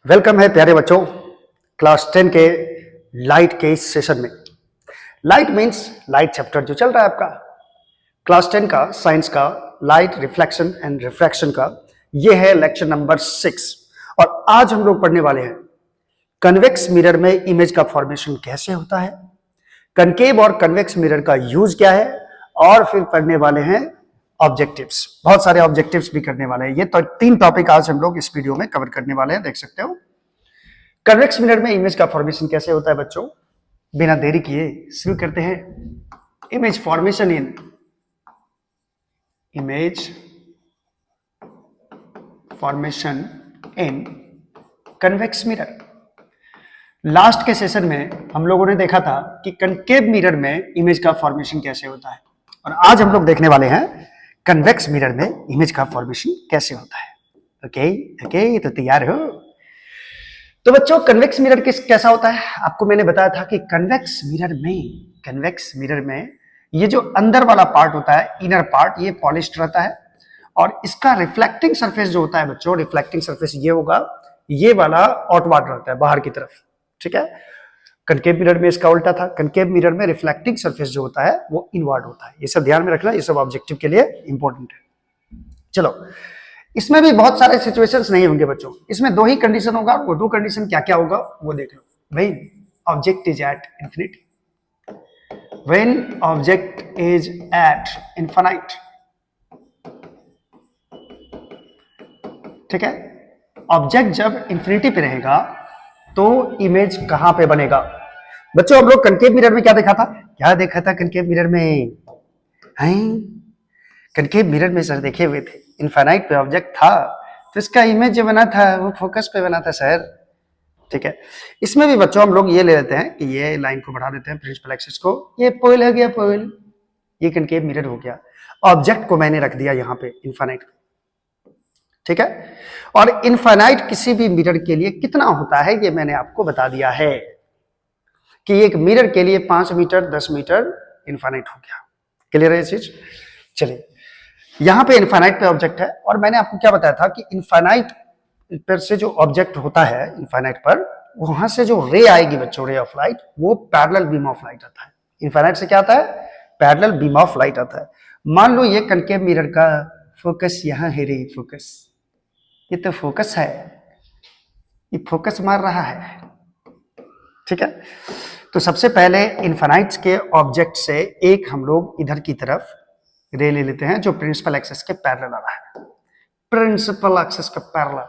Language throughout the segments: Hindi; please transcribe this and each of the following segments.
वेलकम है प्यारे बच्चों क्लास 10 के लाइट के इस सेशन में। लाइट मीन्स लाइट चैप्टर जो चल रहा है आपका क्लास 10 का साइंस का लाइट रिफ्लेक्शन एंड रिफ्रैक्शन का, ये है लेक्चर नंबर 6। और आज हम लोग पढ़ने वाले हैं कन्वेक्स मिरर में इमेज का फॉर्मेशन कैसे होता है, कनकेव और कन्वेक्स मिरर का यूज क्या है, और फिर पढ़ने वाले हैं ऑब्जेक्टिव्स। बहुत सारे ऑब्जेक्टिव्स भी करने वाले हैं। ये तो 3 टॉपिक आज हम लोग इस वीडियो में कवर करने वाले हैं, देख सकते हो। कन्वेक्स मिरर में इमेज का फॉर्मेशन कैसे होता है बच्चों, बिना देरी किए शुरू करते हैं। Image formation in convex mirror. Last के सेशन में हम लोगों ने देखा था कि कनकेव मिरर में इमेज का फॉर्मेशन कैसे होता है, और आज हम लोग देखने वाले हैं कन्वेक्स मिरर में इमेज का फॉर्मेशन कैसे होता है। ओके, तो तैयार हो? तो बच्चों कन्वेक्स मिरर कैसा होता है, आपको मैंने बताया था कि कन्वेक्स मिरर में ये जो अंदर वाला पार्ट होता है, इनर पार्ट, ये पॉलिश्ड रहता है, और इसका रिफ्लेक्टिंग सरफेस जो होता है बच्चों, रिफ्लेक्टिंग सरफेस ये होगा, ये वाला आउटवर्ड रहता है, बाहर की तरफ। ठीक है, कनकेव मिरर में इसका उल्टा था। कनकेव मिरर में रिफ्लेक्टिंग सरफेस जो होता है वो इनवर्ड होता है। ये सब ध्यान में रखना, ये सब ऑब्जेक्टिव के लिए इंपॉर्टेंट है। चलो, इसमें भी बहुत सारे सिचुएशंस नहीं होंगे बच्चों, इसमें 2 ही कंडीशन होगा। वो 2 कंडीशन क्या क्या होगा वो देख लो। When object is at infinity, when object is at infinite. ठीक है, ऑब्जेक्ट जब इंफिनिटी पे रहेगा तो इमेज कहां पे बनेगा बच्चों? हम लोग कनकेव मिरर में क्या देखा था कनकेव मिरर में? कनकेव मिरर में सर देखे हुए थे, इनफाइनाइट पे ऑब्जेक्ट था, तो इसका इमेज जो बना था वो फोकस पे बना था सर। ठीक है, इसमें भी बच्चों हम लोग ये ले लेते हैं कि ये लाइन को बढ़ा देते हैं, प्रिंसिपल एक्सिस को, ये पोल हो गया, पोल, ये कनकेव मिरर हो गया। ऑब्जेक्ट को मैंने रख दिया यहाँ पे इनफाइनाइट पे। ठीक है, और इनफाइनाइट किसी भी मिरर के लिए कितना होता है ये मैंने आपको बता दिया है कि एक मिरर के लिए 5 मीटर 10 मीटर इनफाइनाइट हो गया। क्लियर है ये चीज? चलिए, यहां पे इनफाइनाइट पे ऑब्जेक्ट है, और मैंने आपको क्या बताया था कि इनफाइनाइट पर से जो ऑब्जेक्ट होता है इनफाइनाइट पर, वहां से जो रे आएगी बच्चों, रे ऑफ लाइट, वो पैरेलल बीम ऑफ लाइट आता है। इनफाइनाइट से क्या आता है? पैरेलल बीम ऑफ लाइट आता है। मान लो ये कनकेव मिरर का फोकस यहां है, रे फोकस, ये तो फोकस है, ये फोकस मार रहा है। ठीक है, तो सबसे पहले इनफाइनाइट्स के ऑब्जेक्ट से एक हम लोग इधर की तरफ रे ले लेते हैं जो प्रिंसिपल एक्सिस के पैरेलल आ रहा है, प्रिंसिपल एक्सिस का पैरेलल।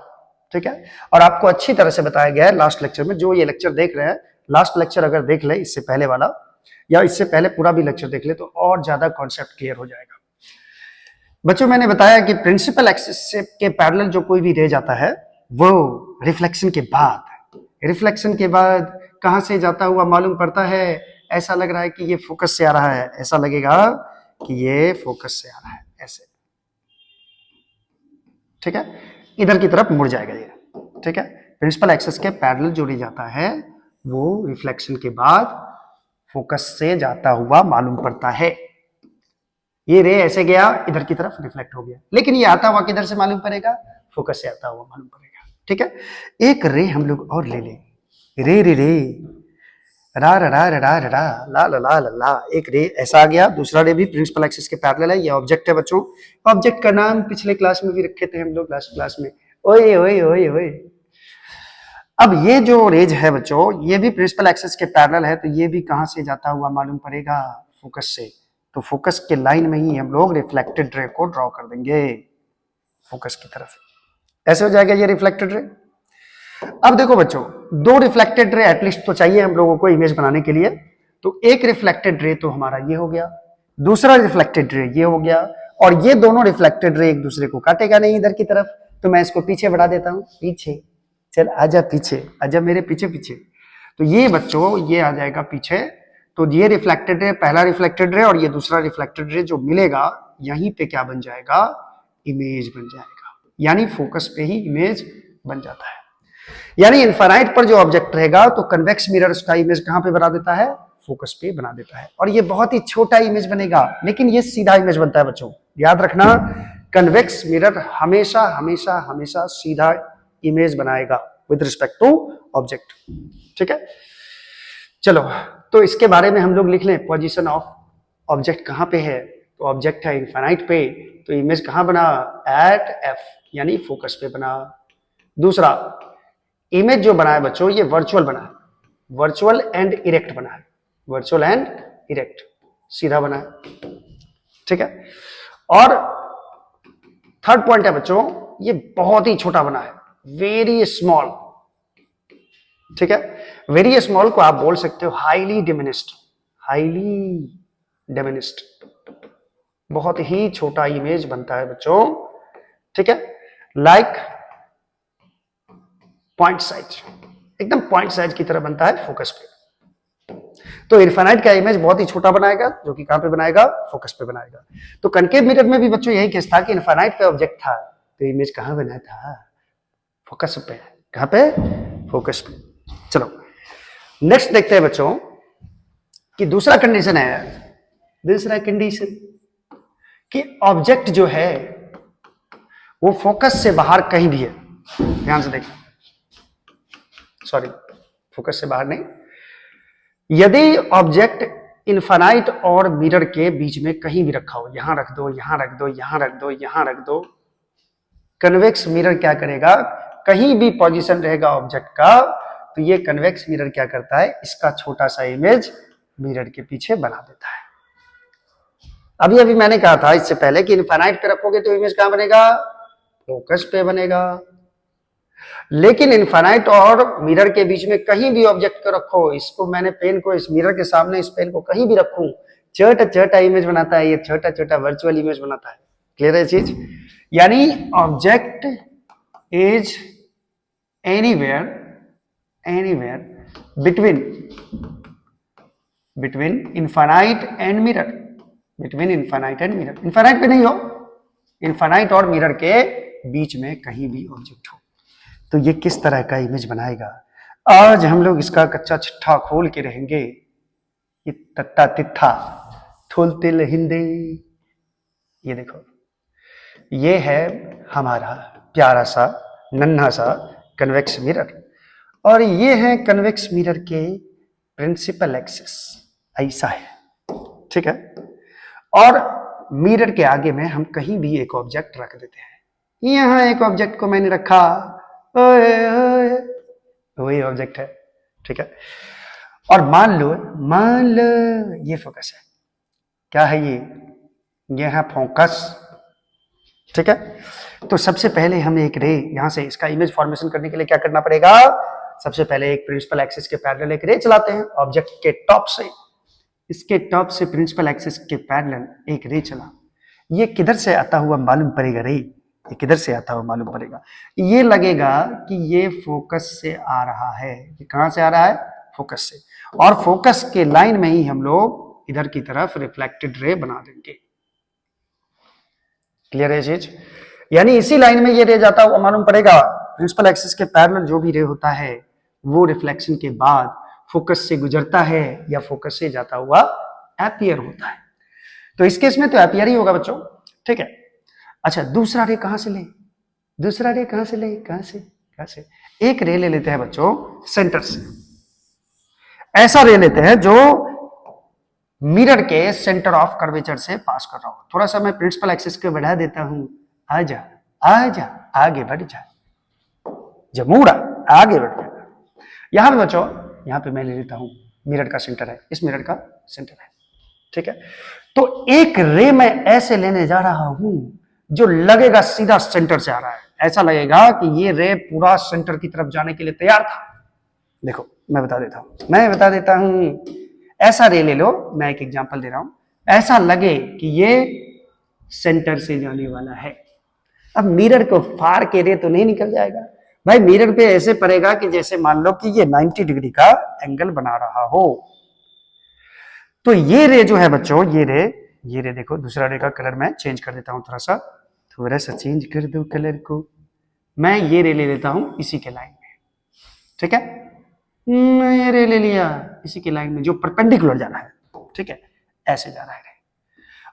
ठीक है, और आपको अच्छी तरह से बताया गया है लास्ट लेक्चर में। जो ये लेक्चर देख रहे हैं, लास्ट लेक्चर अगर देख ले, इससे पहले वाला या इससे पहले पूरा भी लेक्चर देख ले, तो और ज्यादा कॉन्सेप्ट क्लियर हो जाएगा। बच्चों मैंने बताया कि प्रिंसिपल एक्सिस के पैरेलल जो कोई भी रे जाता है वो रिफ्लेक्शन के बाद कहां से जाता हुआ मालूम पड़ता है? ऐसा लग रहा है कि ये फोकस से आ रहा है, ऐसा लगेगा कि ये फोकस से आ रहा है, ऐसे। ठीक है, इधर की तरफ मुड़ जाएगा ये। ठीक है, प्रिंसिपल एक्सिस के पैरेलल जो रे जाता है वो रिफ्लेक्शन के बाद फोकस से जाता हुआ मालूम पड़ता है। ये रे ऐसे गया, इधर की तरफ रिफ्लेक्ट हो गया, लेकिन ये आता हुआ किधर से मालूम पड़ेगा? फोकस से आता हुआ मालूम पड़ेगा। ठीक है, एक रे हम लोग और ले लें, रे रे रे रा रा रा रा रा ला ला ला ला, एक रे ऐसा आ गया। दूसरा रे भी प्रिंसिपल एक्सिस के पैरेलल है, ये ऑब्जेक्ट है बच्चों। ऑब्जेक्ट का नाम पिछले क्लास में भी रखे थे हम लोग, लास्ट क्लास में, ओए ओए ओए ओए। अब ये जो रेज है बच्चों, ये भी प्रिंसिपल एक्सिस के पैरेलल है, तो ये भी कहां से जाता हुआ मालूम पड़ेगा? फोकस से। तो फोकस के लाइन में ही हम लोग रिफ्लेक्टेड रे को ड्रॉ कर देंगे फोकस की तरफ, ऐसे हो जाएगा ये रिफ्लेक्टेड रे। अब देखो बच्चों, 2 रिफ्लेक्टेड रे एटलीस्ट तो चाहिए हम लोगों को इमेज बनाने के लिए। तो एक रिफ्लेक्टेड रे तो हमारा ये हो गया, दूसरा रिफ्लेक्टेड रे ये हो गया, और ये दोनों रिफ्लेक्टेड रे एक दूसरे को काटेगा नहीं इधर की तरफ, तो मैं इसको पीछे बढ़ा देता हूं, पीछे चल, आजा पीछे, आजा मेरे पीछे पीछे। तो ये बच्चों ये आ जाएगा पीछे, तो ये रिफ्लेक्टेड रे, पहला रिफ्लेक्टेड रे और ये दूसरा रिफ्लेक्टेड रे जो मिलेगा, यहीं पे क्या बन जाएगा? इमेज बन जाएगा, यानी फोकस पे ही इमेज बन जाता है। यानी इनफाइनाइट पर जो ऑब्जेक्ट रहेगा तो कन्वेक्स मिरर उसका इमेज कहां पे बना देता है? फोकस पे बना देता है, और ये बहुत ही छोटा इमेज बनेगा, लेकिन ये सीधा इमेज बनता है बच्चों, याद रखना। कन्वेक्स मिरर हमेशा हमेशा हमेशा सीधा इमेज बनाएगा, विद रिस्पेक्ट टू ऑब्जेक्ट। ठीक है, चलो तो इसके बारे में हम लोग लिख लें, पोजीशन ऑफ ऑब्जेक्ट कहाँ पे है, तो ऑब्जेक्ट है इनफाइनाइट पे, तो इमेज कहाँ बना, एट एफ यानी फोकस पे बना। दूसरा, इमेज जो बना है बच्चों ये वर्चुअल बना है, वर्चुअल एंड इरेक्ट बना है, वर्चुअल एंड इरेक्ट, सीधा बना है। ठीक है, और थर्ड पॉइंट है बच्चों ये बहुत ही छोटा बना है, वेरी स्मॉल। ठीक है, वेरी स्मॉल को आप बोल सकते हो हाईली डिमिनिस्ड, हाईली डिमिनिस्ड, बहुत ही छोटा इमेज बनता है बच्चों। ठीक है, लाइक पॉइंट साइज, एकदम पॉइंट साइज की तरह बनता है फोकस पे। तो इनफाइनाइट का इमेज बहुत ही छोटा बनाएगा, जो कि कहां पे बनाएगा, फोकस पे बनाएगा। तो कनकेव मिरर में भी बच्चों यही केस था कि इनफाइनाइट पे ऑब्जेक्ट था, तो इमेज कहां बना था, फोकस पे। कहां पे, फोकस पे। चलो नेक्स्ट देखते हैं बच्चों कि दूसरा कंडीशन है, दूसरा कंडीशन कि ऑब्जेक्ट जो है वो फोकस से बाहर कहीं भी है। ध्यान से देखिए, सॉरी फोकस से बाहर नहीं, यदि ऑब्जेक्ट इनफाइनाइट और मिरर के बीच में कहीं भी रखा हो, यहां रख दो, यहां रख दो, यहां रख दो, यहां रख दो, कन्वेक्स मिरर क्या करेगा, कहीं भी पोजीशन रहेगा ऑब्जेक्ट का, तो ये कन्वेक्स मिरर क्या करता है, इसका छोटा सा इमेज मिरर के पीछे बना देता है। अभी अभी मैंने कहा था इससे पहले कि इनफाइनाइट पे रखोगे तो इमेज कहां बनेगा, फोकस पे बनेगा। लेकिन इनफाइनाइट और मिरर के बीच में कहीं भी ऑब्जेक्ट को रखो, इसको मैंने पेन को इस मिरर के सामने इस पेन को कहीं भी रखूं, छोटा छोटा इमेज बनाता है, ये छोटा छोटा वर्चुअल इमेज बनाता है। क्लियर है चीज, यानी object is anywhere, anywhere between infinite and mirror, between infinite and mirror, infinite पे नहीं हो, इनफाइनाइट और मिरर के बीच में कहीं भी ऑब्जेक्ट हो, तो ये किस तरह का इमेज बनाएगा। आज हम लोग इसका कच्चा चिट्ठा खोल के रहेंगे, ये तट्टा तिट्ठा थुल तिल हिंदे। ये देखो, ये है हमारा प्यारा सा नन्हा सा कन्वेक्स मिरर, और ये है कन्वेक्स मिरर के प्रिंसिपल एक्सिस, ऐसा है। ठीक है, और मिरर के आगे में हम कहीं भी एक ऑब्जेक्ट रख देते हैं। यहां एक ऑब्जेक्ट को मैंने रखा, ओए ओए, वही ऑब्जेक्ट है। ठीक है, और मान लो ये फोकस है, क्या है ये है फोकस। ठीक है, तो सबसे पहले हमें एक रे यहां से इसका इमेज फॉर्मेशन करने के लिए क्या करना पड़ेगा, सबसे पहले एक प्रिंसिपल एक्सिस के पैरेलल एक रे चलाते हैं ऑब्जेक्ट के टॉप से, इसके टॉप से प्रिंसिपल एक्सिस के पैरेलल एक रे चला, ये किधर से आता हुआ मालूम पड़ेगा रे, ये किधर से आता हुआ मालूम पड़ेगा, ये लगेगा कि ये फोकस से आ रहा है। ये कहां से आ रहा है, फोकस से, और फोकस के लाइन में ही हम लोग इधर की तरफ रिफ्लेक्टेड रे बना देंगे। क्लियर है चीज, यानी इसी लाइन में ये रे जाता हुआ मालूम पड़ेगा, प्रिंसिपल एक्सिस के पैरेलल जो भी रे होता है वो रिफ्लेक्शन के बाद फोकस से गुजरता है या फोकस से जाता हुआ एपियर होता है। तो इस केस में तो एपियर ही होगा बच्चों। ठीक है, अच्छा दूसरा रे कहां से ले, दूसरा रे कहां से ले, कहां से, एक रे ले लेते हैं बच्चों सेंटर से, ऐसा रे लेते हैं जो मिरर के सेंटर ऑफ कर्वेचर से पास कर रहा हूं। थोड़ा सा मैं प्रिंसिपल एक्सिस को बढ़ा देता हूं, आजा आजा आगे बढ़ जा, जमूड़ा आगे बढ़ जा। यहां पे बच्चों, यहां पे मैं ले लेता हूं मिरर का सेंटर है, इस मिरर का सेंटर है। ठीक है, तो एक रे मैं ऐसे लेने जा रहा हूं जो लगेगा सीधा सेंटर से आ रहा है, ऐसा लगेगा कि ये रे पूरा सेंटर की तरफ जाने के लिए तैयार था। देखो मैं बता देता हूं, ऐसा रे ले लो, मैं एक एग्जांपल दे रहा हूं, ऐसा लगे कि ये सेंटर से जाने वाला है। अब मिरर को फाड़ के रे तो नहीं निकल जाएगा भाई, मिरर पे ऐसे पड़ेगा कि जैसे मान लो कि ये 90 डिग्री का एंगल बना रहा हो। तो ये रे जो है बच्चों, ये रे देखो, दूसरा रे का कलर मैं चेंज कर देता हूं, थोड़ा सा चेंज कर दो कलर को, मैं ये रे ले लेता हूं इसी के लाइन में। ठीक है, मैं ये रे ले लिया इसी के लाइन में जो परपेंडिकुलर जा रहा है। ठीक है, ऐसे जा रहा है रे,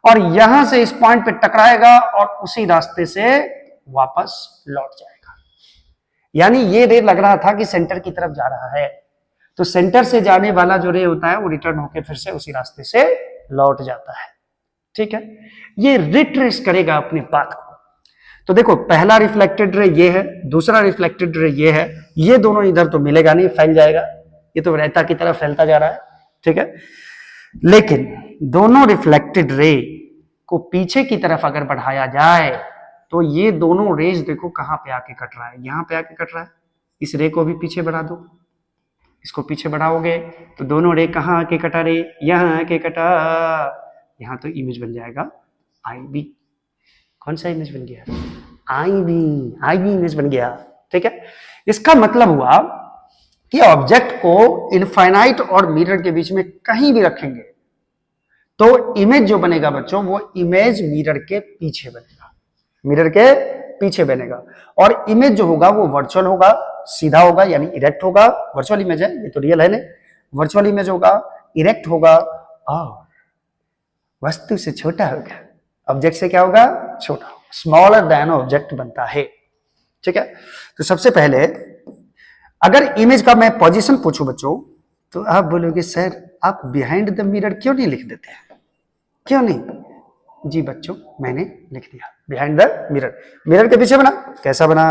और यहां से इस पॉइंट पे टकराएगा और उसी रास्ते से वापस लौट जाएगा। यानी ये रे लग रहा था कि सेंटर की तरफ जा रहा है, तो सेंटर से जाने वाला जो रे होता है वो रिटर्न होकर फिर से उसी रास्ते से लौट जाता है। ठीक है, ये रिट्रेस करेगा अपने पाथ को। तो देखो पहला रिफ्लेक्टेड रे ये है, दूसरा रिफ्लेक्टेड रे ये है, ये दोनों इधर तो मिलेगा नहीं, फैल जाएगा, ये तो रेता की तरफ फैलता जा रहा है। ठीक है, लेकिन दोनों रिफ्लेक्टेड रे को पीछे की तरफ अगर बढ़ाया जाए तो ये दोनों रेज देखो कहां पे आके कट रहा है, यहां पे आके कट रहा है। इस रे को भी पीछे बढ़ा दो, इसको पीछे बढ़ाओगे तो दोनों रे कहां आके कटा रे, यहां आके कटा, यहां तो इमेज बन जाएगा आई बी। कौन सा इमेज बन गया, आई बी इमेज बन गया। ठीक है, इसका मतलब हुआ कि ऑब्जेक्ट को इनफाइनाइट और मिरर के बीच में कहीं भी रखेंगे तो इमेज जो बनेगा बच्चों वो इमेज मिरर के पीछे बनेगा, मिरर के पीछे बनेगा। और इमेज जो होगा वो वर्चुअल होगा, सीधा होगा यानी इरेक्ट होगा। वर्चुअल इमेज है, ये तो रियल है ना। वर्चुअल इमेज होगा, इरेक्ट होगा और वस्तु से छोटा होगा, ऑब्जेक्ट से क्या होगा, छोटा होगा, स्मॉलर देन ऑब्जेक्ट बनता है। ठीक है, तो सबसे पहले अगर इमेज का मैं पोजीशन पूछूं बच्चों तो आप बोलोगे सर आप बिहाइंड द मिरर क्यों नहीं लिख देते हैं, क्यों नहीं? जी बच्चों मैंने लिख दिया बिहाइंड द मिरर, मिरर के पीछे बना। कैसा बना,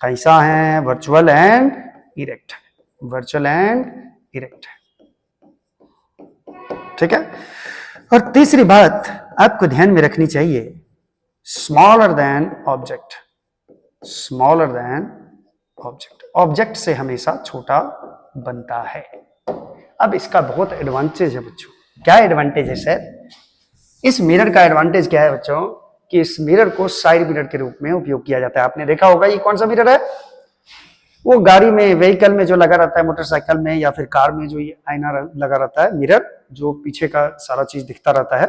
कैसा है, virtual and erect, virtual and erect. ठीक है, और तीसरी बात आपको ध्यान में रखनी चाहिए, smaller than object, smaller than object, object से हमेशा छोटा बनता है। अब इसका बहुत एडवांटेज है बच्चों। क्या एडवांटेज है सर? इस मिरर का एडवांटेज क्या है बच्चों कि इस मिरर को साइड मिरर के रूप में उपयोग किया जाता है। आपने देखा होगा ये कौन सा मिरर है, वो गाड़ी में, व्हीकल में जो लगा रहता है, मोटरसाइकिल में या फिर कार में जो ये आईना लगा रहता है, मिरर जो पीछे का सारा चीज दिखता रहता है।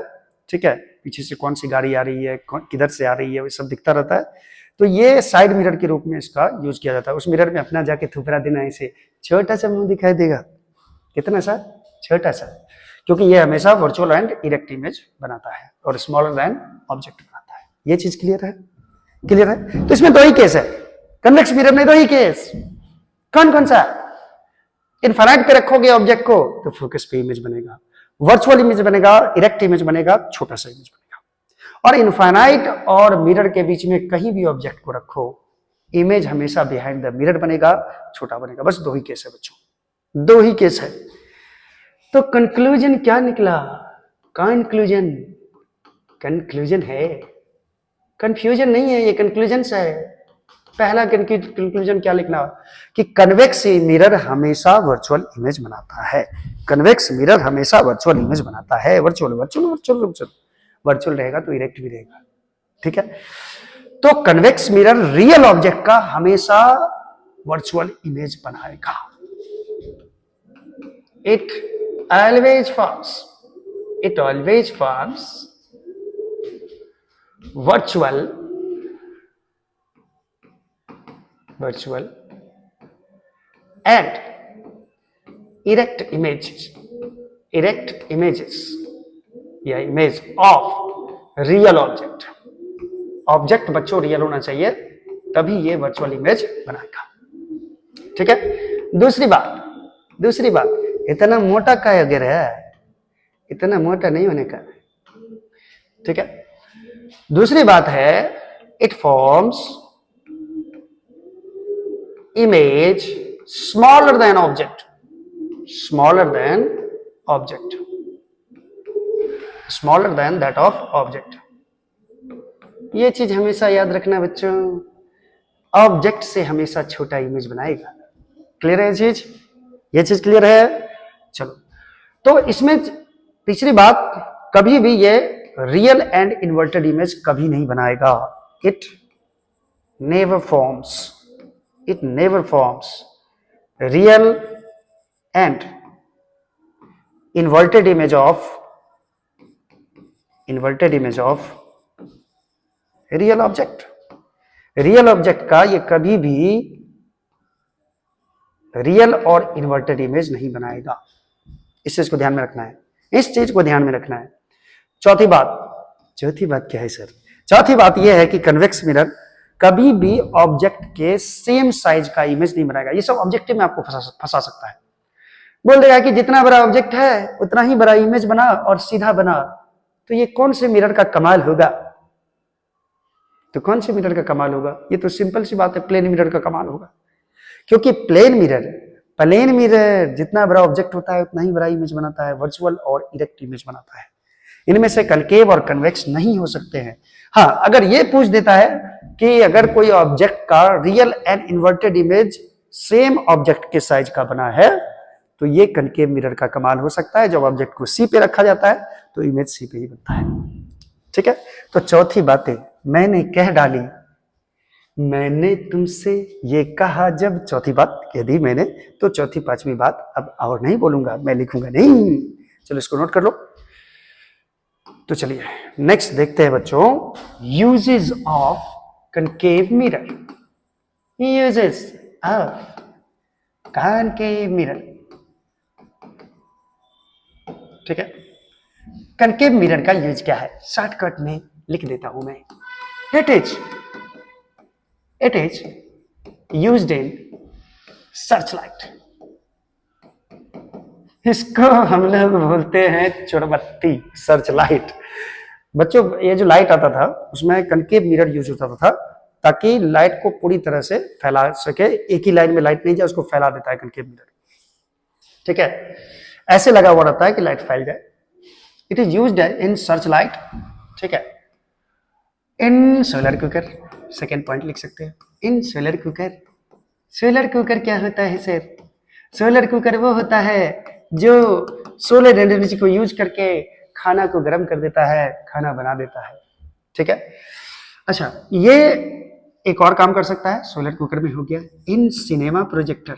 ठीक है, पीछे से कौन सी गाड़ी आ रही है, किधर से आ रही है, वो सब दिखता रहता है। तो ये साइड मिरर के रूप में इसका यूज किया जाता है। उस मिरर में अपना जाके थुपरा देना, ऐसे छोटा सा मुंह दिखाई देगा, कितना सा छोटा सा, क्योंकि ये हमेशा वर्चुअल एंड इरेक्ट इमेज बनाता है और स्मॉलर देन ऑब्जेक्ट बनाता है। ये चीज क्लियर है, क्लियर है? तो इसमें दो ही केस है, कन्वेक्स मिरर में दो ही केस। कौन कौन सा? इनफाइनाइट पे रखोगे ऑब्जेक्ट को तो फोकस पे इमेज बनेगा, वर्चुअल इमेज बनेगा, इरेक्ट इमेज बनेगा, छोटा सा इमेज बनेगा। और इनफाइनाइट और मिरर के बीच में कहीं भी ऑब्जेक्ट को रखो, इमेज हमेशा बिहाइंड द मिरर बनेगा, छोटा बनेगा। बस दो ही केस है बच्चों, दो ही केस है। तो कंक्लूजन क्या निकला? कंक्लूजन, कंक्लूजन है, कंफ्यूजन नहीं है, ये कंक्लूजन है। पहला कंक्लूजन क्या लिखना कि कन्वेक्स मिरर हमेशा वर्चुअल इमेज बनाता है, कन्वेक्स मिरर हमेशा वर्चुअल इमेज बनाता है। Virtual virtual virtual virtual virtual रहेगा तो इरेक्ट भी रहेगा। ठीक है, तो कन्वेक्स मिरर रियल ऑब्जेक्ट का हमेशा वर्चुअल इमेज बनाएगा। It always forms, it always forms virtual, virtual and erect images, erect images या image of real object. Object बच्चों रियल होना चाहिए तभी ये वर्चुअल इमेज बनाएगा। ठीक है, दूसरी बात इतना मोटा का अगर है, इतना मोटा नहीं होने का। ठीक है, दूसरी बात है it forms image smaller than object, smaller than object, smaller than that of object। ये चीज हमेशा याद रखना बच्चों, ऑब्जेक्ट से हमेशा छोटा इमेज बनाएगा। क्लियर है ये चीज? ये चीज क्लियर है? चलो, तो इसमें तीसरी बात, कभी भी ये रियल एंड इन्वर्टेड इमेज कभी नहीं बनाएगा। It never forms, it never forms real and inverted image of real object. Real object का ये कभी भी रियल और इन्वर्टेड इमेज नहीं बनाएगा। इस चीज को ध्यान में रखना है, इस चीज को ध्यान में रखना है। चौथी बात क्या है सर? चौथी बात यह है कि कभी भी ऑब्जेक्ट के सेम साइज का इमेज नहीं बनाएगा। ये सब ऑब्जेक्टिव में आपको फंसा सकता है। बोल देगा कि जितना बड़ा ऑब्जेक्ट है उतना ही बड़ा इमेज बना और सीधा बना। तो ये कौन से मिरर का कमाल होगा? तो कौन से मिरर का कमाल होगा? ये तो सिंपल सी बात है, प्लेन मिरर का कमाल होगा। क्योंकि प्लेन मिरर जितना बड़ा ऑब्जेक्ट होता है उतना ही बड़ा इमेज बनाता है, वर्चुअल और इरेक्ट इमेज बनाता है। इनमें से कनकेव और कन्वेक्स नहीं हो सकते हैं। हाँ, अगर ये पूछ देता है कि अगर कोई ऑब्जेक्ट का real and inverted image same object के साइज का बना है तो ये कनकेव मिरर का कमाल हो सकता है। जब ऑब्जेक्ट को सी पे रखा जाता है तो इमेज सी पे ही बनता है। ठीक है, तो चौथी बातें मैंने कह डाली, मैंने तुमसे ये कहा, जब चौथी बात कह दी मैंने तो चौथी पांचवी बात अब और नहीं बोलूंगा, मैं लिखूंगा नहीं। चलो इसको नोट कर लो। तो चलिए नेक्स्ट देखते हैं बच्चों, uses of concave mirror. Uses of concave mirror. ठीक है, कनकेव मिरर का यूज क्या है, शॉर्टकट में लिख देता हूं मैं। It is used in search light. इसको हम लोग बोलते हैं चुरबत्ती, सर्च लाइट। बच्चों ये जो लाइट आता था उसमें कनकेव मिरर यूज होता था ताकि लाइट को पूरी तरह से फैला सके। एक ही लाइन में लाइट नहीं जाए, उसको फैला देता है कनकेव मिरर। ठीक है, ऐसे लगा हुआ रहता है कि लाइट फैल जाए। It is used in search light. ठीक है, इन सोलर कुकर, सेकेंड पॉइंट लिख सकते हैं, इन सोलर कुकर। सोलर कुकर क्या होता है सर? सोलर कुकर वो होता है जो सोलर एनर्जी को यूज करके खाना को गर्म कर देता है, खाना बना देता है। ठीक है, अच्छा ये एक और काम कर सकता है, सोलर कुकर में हो गया। In cinema projector,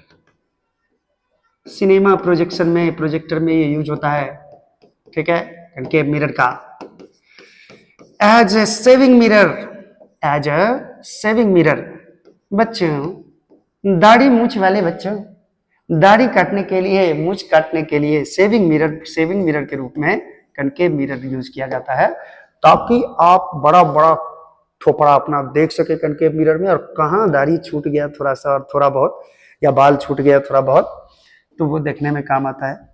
cinema projection में, प्रोजेक्टर में ये यूज होता है। ठीक है, कनकेव मिरर का। As a shaving mirror, as a shaving mirror. बच्चों, दाढ़ी मूछ वाले बच्चों, दाढ़ी काटने के लिए, मूछ काटने के लिए सेविंग मिरर के रूप में कनकेव मिरर यूज किया जाता है ताकि आप बड़ा बड़ा ठोपड़ा अपना देख सके कनकेव मिरर में, और कहाँ दाढ़ी छूट गया थोड़ा सा और थोड़ा बहुत, या बाल छूट गया थोड़ा बहुत, तो वो देखने में काम आता है।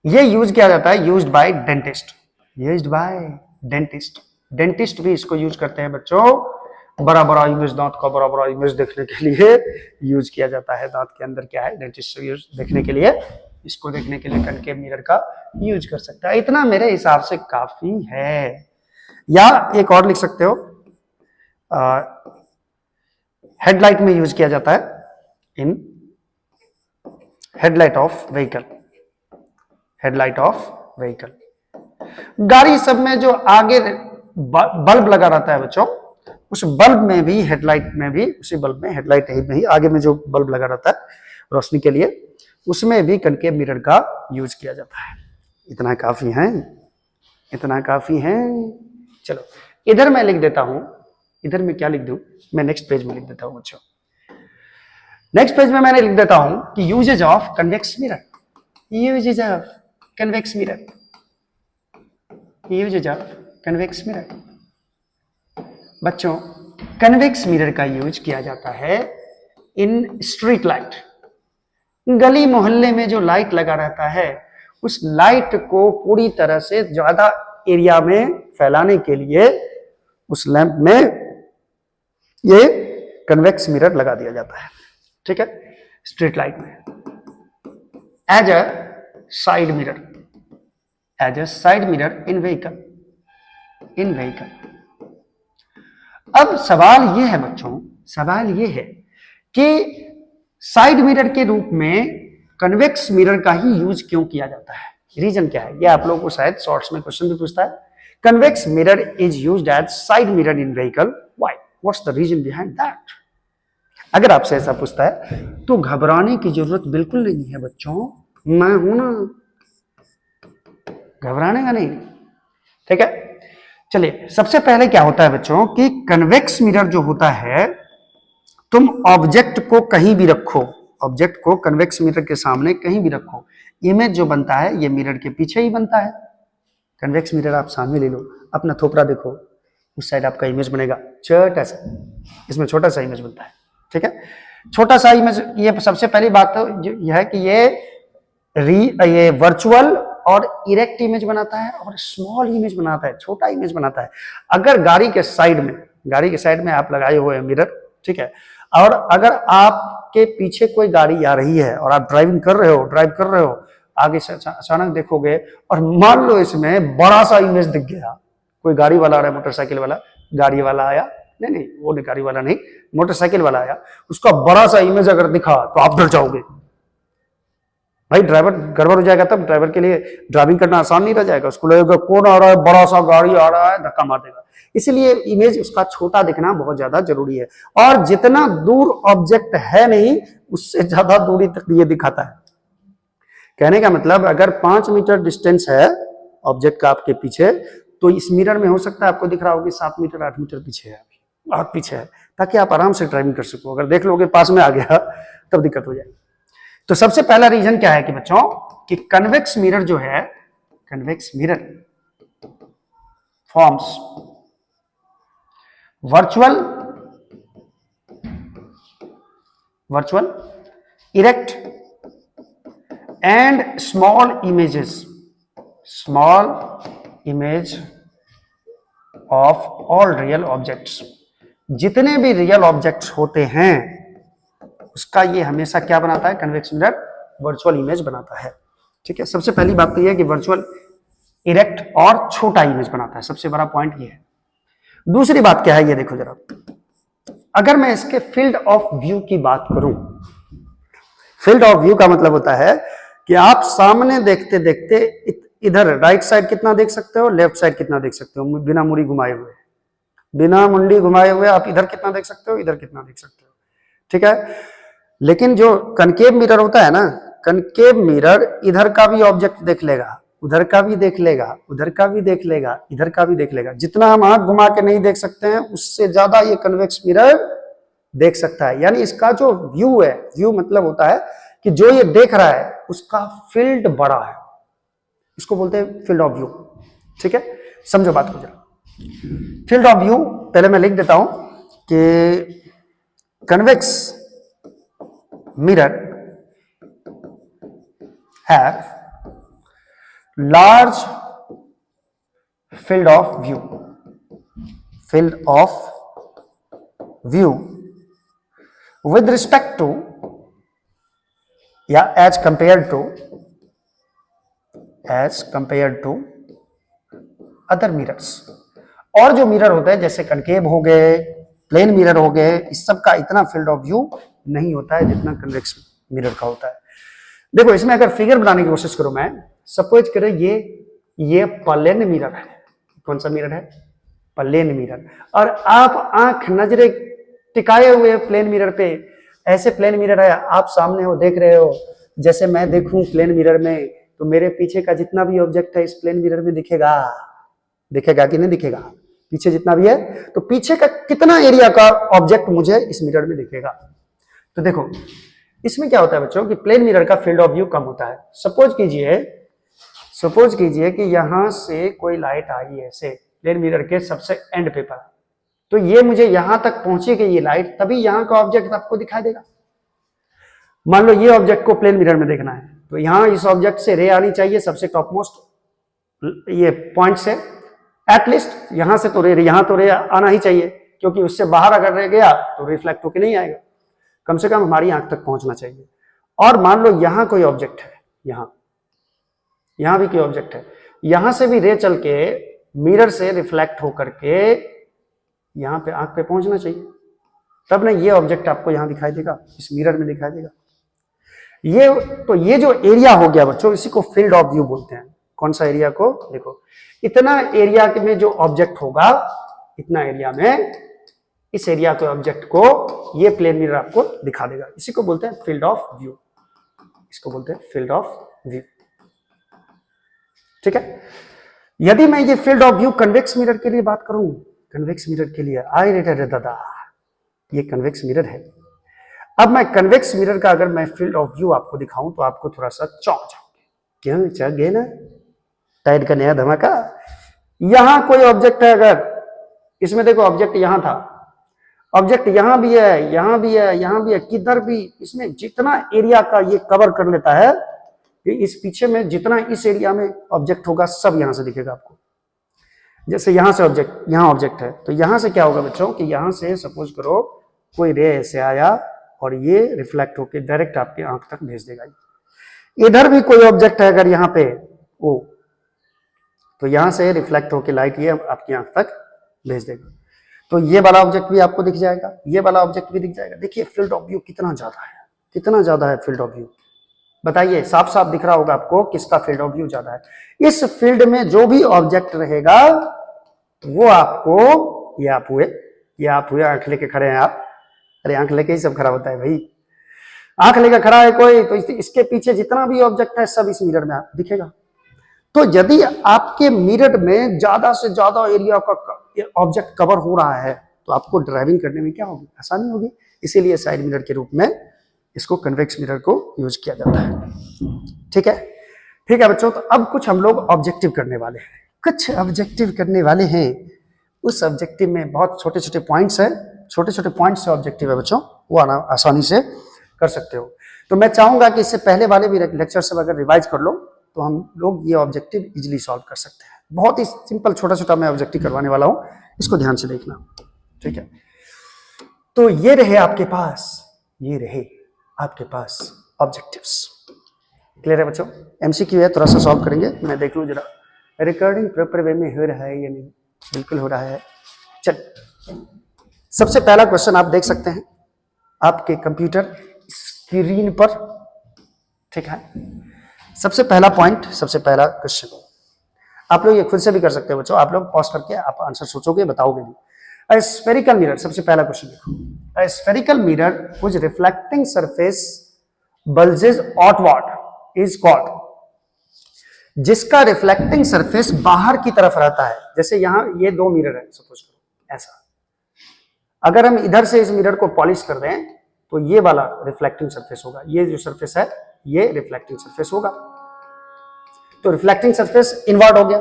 ये यूज किया जाता है, used by dentist, used by dentist. Dentist भी इसको यूज करते हैं बच्चों, बड़ा बड़ा इमेज, दांत का बड़ा बड़ा इमेज देखने के लिए यूज किया जाता है। दांत के अंदर क्या है, डेंटिस्ट यूज देखने के लिए, इसको देखने के लिए कनकेव मिरर का यूज कर सकता है। इतना मेरे हिसाब से काफी है। या एक और लिख सकते हो, हेडलाइट में यूज किया जाता है, in headlight of vehicle, headlight of vehicle. गाड़ी सब में जो आगे बल्ब लगा रहता है बच्चों, उस बल्ब में भी, हेडलाइट में भी, उसी बल्ब में, हेडलाइट में ही आगे में जो बल्ब लगा रहता है रोशनी के लिए, उसमें भी कनकेव मिरर का यूज किया जाता है। इतना काफी है, इतना काफी है। चलो इधर मैं लिख देता हूं, इधर मैं क्या लिख दूं, मैं नेक्स्ट पेज में लिख देता हूं बच्चों। नेक्स्ट पेज में मैंने लिख देता हूं कि uses of convex mirror, uses of convex mirror, uses of convex mirror. बच्चों, कन्वेक्स मिरर का यूज किया जाता है इन स्ट्रीट लाइट। गली मोहल्ले में जो लाइट लगा रहता है, उस लाइट को पूरी तरह से ज्यादा एरिया में फैलाने के लिए उस लैंप में ये कन्वेक्स मिरर लगा दिया जाता है। ठीक है, स्ट्रीट लाइट में as a side mirror, as a side mirror in vehicle, in vehicle. अब सवाल ये है बच्चों, सवाल ये है कि साइड मिरर के रूप में कन्वेक्स मिरर का ही यूज क्यों किया जाता है? रीजन क्या है? ये आप लोगों को शायद शॉर्ट्स में क्वेश्चन भी पूछता है। Convex mirror is used as side mirror in vehicle, why? What's the reason behind that? अगर आपसे ऐसा पूछता है तो घबराने की जरूरत बिल्कुल नहीं है बच्चों, मैं हूं ना, घबराने का नहीं। ठीक है, चलिए सबसे पहले क्या होता है बच्चों कि कन्वेक्स मिरर जो होता है, तुम ऑब्जेक्ट को कहीं भी रखो, ऑब्जेक्ट को कन्वेक्स मिरर के सामने कहीं भी रखो, इमेज जो बनता है ये मिरर के पीछे ही बनता है। कन्वेक्स मिरर आप सामने ले लो, अपना थोपड़ा देखो, उस साइड आपका इमेज बनेगा छोटा सा, इसमें छोटा सा इमेज बनता है। ठीक है, छोटा सा इमेज। ये सबसे पहली बात तो यह है कि ये वर्चुअल और इरेक्ट इमेज बनाता है और स्मॉल इमेज बनाता है, छोटा इमेज बनाता है। अगर गाड़ी के साइड में आप लगाए हुए हैं मिरर, ठीक है, और अगर आपके पीछे कोई गाड़ी आ रही है और आप ड्राइव कर रहे हो, आगे से अचानक देखोगे और मान लो इसमें बड़ा सा इमेज दिख गया, कोई गाड़ी वाला आ रहा है, मोटरसाइकिल वाला, गाड़ी वाला आया, नहीं वो गाड़ी वाला नहीं, मोटरसाइकिल वाला आया, उसका बड़ा सा इमेज अगर दिखा तो आप डर जाओगे भाई, ड्राइवर गड़बड़ हो जाएगा, तब ड्राइवर के लिए ड्राइविंग करना आसान नहीं रह जाएगा, उसको लगेगा कौन आ रहा है, बड़ा सा गाड़ी आ रहा है, धक्का मार देगा। इसलिए इमेज उसका छोटा दिखना बहुत ज्यादा जरूरी है, और जितना दूर ऑब्जेक्ट है नहीं उससे ज्यादा दूरी तक ये दिखाता है। कहने का मतलब अगर 5 मीटर डिस्टेंस है ऑब्जेक्ट का आपके पीछे, तो इस मिरर में हो सकता है आपको दिख रहा होगा 7 मीटर 8 मीटर पीछे है, बहुत पीछे है, ताकि आप आराम से ड्राइविंग कर सको। अगर देख लोगे पास में आ गया तब दिक्कत हो जाएगी। तो सबसे पहला रीजन क्या है कि बच्चों कि कन्वेक्स मिरर जो है, convex mirror forms virtual erect and small image of all real objects. जितने भी रियल ऑब्जेक्ट्स होते हैं उसका ये हमेशा क्या बनाता है, कन्वेक्स मिरर वर्चुअल इमेज बनाता है। ठीक है, सबसे पहली बात तो यह है कि वर्चुअल इरेक्ट और छोटा इमेज बनाता है, सबसे बड़ा पॉइंट ये है। दूसरी बात क्या है, ये देखो जरा, अगर मैं इसके फील्ड ऑफ व्यू की बात करूं, फील्ड ऑफ व्यू का मतलब होता है कि आप सामने देखते देखते इधर राइट साइड कितना देख सकते हो, लेफ्ट साइड कितना देख सकते हो, बिना मुड़ी घुमाए हुए, बिना मुंडी घुमाए हुए आप इधर कितना देख सकते हो, इधर कितना देख सकते हो। ठीक है, लेकिन जो कनकेव मिरर होता है ना, कनकेव मिरर इधर का भी ऑब्जेक्ट देख लेगा, उधर का भी देख लेगा, उधर का भी देख लेगा, इधर का भी देख लेगा। जितना हम आंख घुमा के नहीं देख सकते हैं उससे ज्यादा ये कन्वेक्स मिरर देख सकता है। यानी इसका जो व्यू है, व्यू मतलब होता है कि जो ये देख रहा है उसका फील्ड बड़ा है, इसको बोलते हैं फील्ड ऑफ व्यू। ठीक है, समझो बात को जरा। फील्ड ऑफ व्यू पहले मैं लिख देता हूं कि convex mirror have large field of view with respect to या as compared to other mirrors। और जो मिरर होते हैं जैसे कनकेव हो गए, प्लेन मिरर हो गए, इस सब का इतना फील्ड ऑफ व्यू नहीं होता है जितना कन्वेक्स मिरर का होता है। देखो इसमें अगर फिगर बनाने की कोशिश करूं मैं, सपोज करें ये प्लेन मिरर है। कौन सा मिरर है? Plane mirror. और आप आंख नजरे टिकाए हुए प्लेन मिरर पे, ऐसे प्लेन मिरर है, आप सामने हो, देख रहे हो, जैसे मैं देखूं प्लेन मिरर में तो मेरे पीछे का जितना भी ऑब्जेक्ट है इस प्लेन मिरर में दिखेगा कि नहीं दिखेगा? पीछे जितना भी है तो पीछे का कितना एरिया का ऑब्जेक्ट मुझे इस मिरर में दिखेगा। तो देखो इसमें क्या होता है बच्चों कि प्लेन मिरर का फील्ड ऑफ व्यू कम होता है। सपोज कीजिए कि यहां से कोई लाइट आई ऐसे प्लेन मिरर के सबसे एंड पे पर, तो ये मुझे यहां तक पहुंचेगी ये लाइट, तभी यहां का ऑब्जेक्ट आपको दिखाई देगा। मान लो ये ऑब्जेक्ट को प्लेन मिरर में देखना है तो यहां इस ऑब्जेक्ट से रे आनी चाहिए सबसे टॉप मोस्ट ये पॉइंट से, एटलीस्ट यहां से तो यहां तो रे आना ही चाहिए, क्योंकि उससे बाहर अगर रह गया तो रिफ्लेक्ट होकर नहीं आएगा, कम से कम हमारी आंख तक पहुंचना चाहिए। और मान लो यहां कोई ऑब्जेक्ट है, यहां भी कोई ऑब्जेक्ट है, यहां से भी रे चल के मिरर से रिफ्लेक्ट होकर के यहां पे आंख पे पहुंचना चाहिए, तब ना ये ऑब्जेक्ट आपको यहां दिखाई देगा, इस मिरर में दिखाई देगा। ये जो एरिया हो गया बच्चों, इसी को फील्ड ऑफ व्यू बोलते हैं। कौन सा एरिया को? देखो इतना एरिया में जो ऑब्जेक्ट होगा, इतना एरिया में इस एरिया के ऑब्जेक्ट को ये प्लेन मिरर आपको दिखा देगा, इसी को बोलते हैं फील्ड ऑफ व्यू, इसको बोलते हैं फील्ड ऑफ व्यू। ठीक है, यदि मैं ये field of view convex mirror के लिए बात करूं, कन्वेक्स मिरर के लिए आई रे दादा, ये कन्वेक्स मिरर है। अब मैं कन्वेक्स मिरर का अगर मैं फील्ड ऑफ व्यू आपको दिखाऊं तो आपको थोड़ा सा चौंक जाओगे, क्यों चौंक गए ना? टाइड का नया धमाका। यहां कोई ऑब्जेक्ट है, अगर इसमें देखो ऑब्जेक्ट यहां था, ऑब्जेक्ट यहां भी है, यहां भी है, यहां भी है, किधर भी, इसमें जितना एरिया का ये कवर कर लेता है, ये इस पीछे में जितना इस एरिया में ऑब्जेक्ट होगा सब यहां से दिखेगा आपको। जैसे यहां से ऑब्जेक्ट, यहां ऑब्जेक्ट है, तो यहां से क्या होगा बच्चों कि यहां से सपोज करो कोई रे ऐसे आया और ये रिफ्लेक्ट होकर डायरेक्ट आपकी आंख तक भेज देगा। इधर भी कोई ऑब्जेक्ट है अगर यहां पे ओ, तो यहां से रिफ्लेक्ट होकर लाइट ये आपकी आंख तक भेज देगा। तो ये वाला ऑब्जेक्ट भी आपको दिख जाएगा, ये वाला ऑब्जेक्ट भी दिख जाएगा। देखिए फील्ड ऑफ व्यू कितना ज्यादा है, कितना ज्यादा है फील्ड ऑफ व्यू। बताइए, साफ साफ दिख रहा होगा आपको किसका फील्ड ऑफ व्यू ज्यादा है। इस फील्ड में जो भी ऑब्जेक्ट रहेगा वो आपको, ये आप हुए, ये आप हुए, आंख लेके खड़े हैं आप, अरे आंख लेके ही सब खड़ा होता है भाई, आंख लेकर खड़ा है कोई, तो इसके पीछे जितना भी ऑब्जेक्ट है सब इस मिरर में दिखेगा। तो यदि आपके मिरर में ज्यादा से ज्यादा एरिया का ऑब्जेक्ट कवर हो रहा है तो आपको ड्राइविंग करने में क्या होगी, आसानी होगी। इसीलिए साइड मिरर के रूप में इसको कन्वेक्स मिरर को यूज किया जाता है। ठीक है, ठीक है बच्चों, तो अब कुछ हम लोग ऑब्जेक्टिव करने वाले हैं, कुछ ऑब्जेक्टिव करने वाले हैं। उस ऑब्जेक्टिव में बहुत छोटे छोटे पॉइंट्स है, छोटे छोटे पॉइंट्स से ऑब्जेक्टिव है बच्चों, वो आसानी से कर सकते हो। तो मैं चाहूंगा कि इससे पहले वाले भी लेक्चर से अगर रिवाइज कर लो तो हम लोग ये ऑब्जेक्टिव इजीली सॉल्व कर सकते हैं। बहुत ही सिंपल छोटा छोटा मैं ऑब्जेक्टिव करवाने वाला हूं, इसको ध्यान से देखना। ठीक है, तो ये रहे आपके पास, ये रहे आपके पास ऑब्जेक्टिव्स। क्लियर है बच्चों? एमसीक्यू है, थोड़ा सा सॉल्व करेंगे, मैं देख लूं जरा रिकॉर्डिंग प्रॉपर वे में हो रहा है या नहीं। बिल्कुल हो रहा है। चल, सबसे पहला क्वेश्चन आप देख सकते हैं आपके कंप्यूटर स्क्रीन पर। ठीक है, सबसे पहला पॉइंट, सबसे पहला क्वेश्चन, आप लोग ये खुद से भी कर सकते हो बच्चों, आप लोग पॉज करके आप आंसर सोचोगे, बताओगे भी। A spherical mirror, सबसे पहला क्वेश्चन देखो, a spherical mirror whose reflecting surface bulges outward is called, जिसका रिफ्लेक्टिंग सरफेस बाहर की तरफ रहता है। जैसे यहां ये दो मिरर है सपोज करो ऐसा, अगर हम इधर से इस मिरर को पॉलिश कर दें तो ये वाला रिफ्लेक्टिंग सरफेस होगा, ये जो सरफेस है ये रिफ्लेक्टिंग सरफेस होगा। तो रिफ्लेक्टिंग सरफेस इनवर्ड हो गया।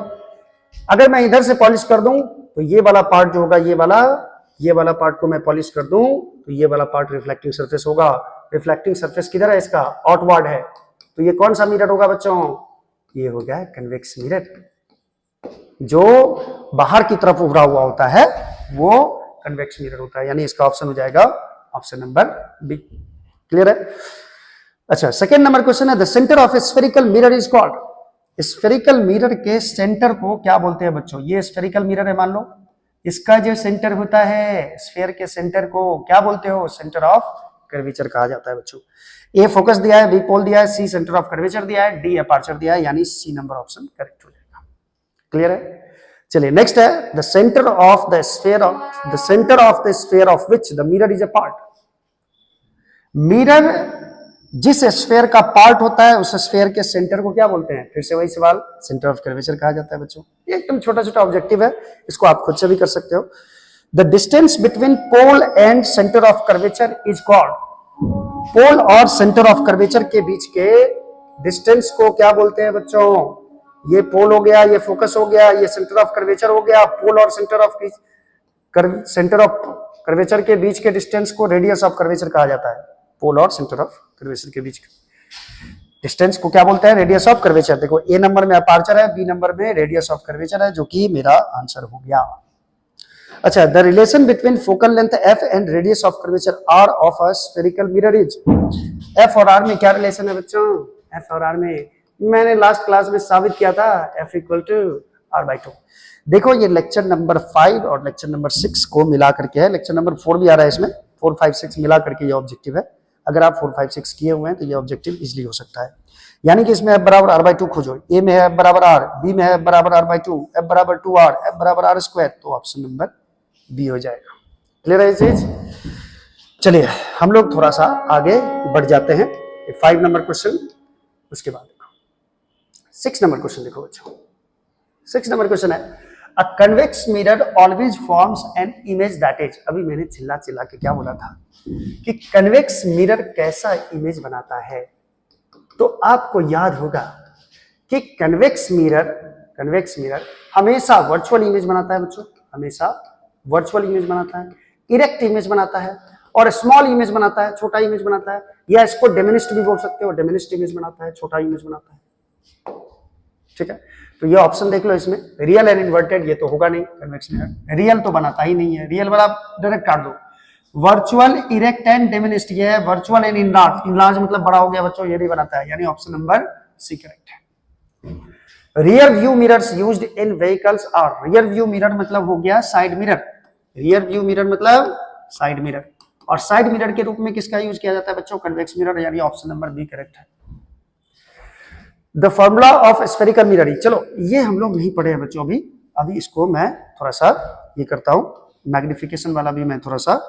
अगर मैं इधर से पॉलिश कर दूं तो ये वाला पार्ट जो होगा, ये वाला पार्ट को मैं पॉलिश कर दूं तो ये वाला पार्ट रिफ्लेक्टिंग सरफेस होगा। रिफ्लेक्टिंग सरफेस किधर है इसका, आउटवर्ड है, तो ये कौन सा मिरर होगा बच्चों, ये हो गया कन्वेक्स मिरर। जो बाहर की तरफ उभरा हुआ होता है वो कन्वेक्स मिरर होता है, यानी इसका ऑप्शन हो जाएगा ऑप्शन नंबर बी। क्लियर है? अच्छा, सेकेंड नंबर क्वेश्चन है, the centre of spherical mirror is called, spherical mirror के सेंटर को क्या बोलते हैं बच्चों। ये स्फेरिकल मिरर है मान लो, इसका जो सेंटर होता है, स्फेयर के सेंटर को क्या बोलते हो, सेंटर ऑफ कर्वेचर कहा जाता है बच्चों। ए फोकस दिया है, बी पोल दिया है, सी सेंटर ऑफ कर्वेचर दिया है, डी अपर्चर दिया है, यानी सी नंबर ऑप्शन करेक्ट हो जाएगा। क्लियर है? चलिए नेक्स्ट है, the centre of the sphere of which the mirror is a part. Mirror जिस स्फेयर का पार्ट होता है उस स्फेयर के सेंटर को क्या बोलते हैं, फिर से वही सवाल, सेंटर ऑफ कर्वेचर कहा जाता है बच्चों। एकदम छोटा छोटा ऑब्जेक्टिव है, इसको आप खुद से भी कर सकते हो। The distance between pole and centre of curvature is called, pole और सेंटर ऑफ कर्वेचर के बीच के डिस्टेंस को क्या बोलते हैं बच्चों। ये पोल हो गया, ये फोकस हो गया, ये सेंटर ऑफ कर्वेचर हो गया। पोल और सेंटर ऑफ कर्वेचर के बीच के डिस्टेंस को रेडियस ऑफ कर्वेचर कहा जाता है। पोल और सेंटर ऑफ कर्वेचर के बीच डिस्टेंस को क्या बोलते हैं, रेडियस ऑफ कर्वेचर। देखो ए नंबर में अपर्चर है, बी नंबर में रेडियस ऑफ कर्वेचर है, जो कि मेरा आंसर हो गया। अच्छा, the relation between focal length F and radius of curvature R of a spherical mirror is, F और आर में क्या रिलेशन है बच्चों, एफ और आर में मैंने लास्ट क्लास में साबित किया था, F equal to R by 2। देखो ये लेक्चर नंबर 5 और लेक्चर नंबर 6 को मिला करके है, लेक्चर नंबर 4 भी आ रहा है इसमें, 4, 5, 6 मिला करके ये ऑब्जेक्टिव है। अगर आप 4, 5, 6 किए हुए हैं तो ये ऑब्जेक्टिव इजीली हो सकता है। यानी कि इसमें एफ बराबर आर बाई 2 खोजो, ए में है एफ बराबर आर, बी में है एफ बराबर आर बाई 2, एफ बराबर 2 आर, एफ बराबर आर स्क्वायर, तो ऑप्शन नंबर बी हो जाएगा। क्लियर है ये चीज? चलिए हम लोग थोड़ा सा आगे बढ़ जाते हैं। 5 नंबर क्वेश्चन, उसके बाद 6 नंबर क्वेश्चन देखो बच्चों। 6 नंबर क्वेश्चन है, अ convex mirror always forms an image that is, अभी मैंने चिल्ला चिल्ला के क्या बोला था कि कन्वेक्स मिरर कैसा इमेज बनाता है, तो आपको याद होगा कि कन्वेक्स मिरर हमेशा वर्चुअल इमेज बनाता है बच्चों, हमेशा वर्चुअल इमेज बनाता है, इरेक्ट इमेज बनाता है, और स्मॉल इमेज बनाता है, छोटा इमेज बनाता है, या इसको डिमिनिश्ड भी बोल सकते हो, डिमिनिश्ड इमेज बनाता है, छोटा इमेज बनाता है। ठीक है, तो ये ऑप्शन देख लो इसमें, रियल एंड इन्वर्टेड, ये तो होगा नहीं कन्वेक्स मिरर, रियल तो बनाता ही नहीं है, रियल वाला डायरेक्ट काट दो। वर्चुअल, इरेक्ट एंड डिमिनिश्ड, ये है वर्चुअल एंड इनलार्ज, इनलार्ज मतलब बड़ा हो गया बच्चों, ये नहीं बनाता है, यानी ऑप्शन नंबर सी करेक्ट है। Rear view mirrors used in vehicles are, rear view mirror मतलब हो गया side mirror, rear view mirror मतलब साइड मिरर, और साइड मिरर के रूप में किसका यूज किया जाता है बच्चों, कन्वेक्स मिरर, यानी ऑप्शन नंबर बी करेक्ट है। The formula of spherical mirroring, चलो ये हम लोग नहीं पढ़े हैं बच्चों अभी, अभी इसको मैं थोड़ा सा ये करता हूं, मैग्निफिकेशन वाला भी मैं थोड़ा सा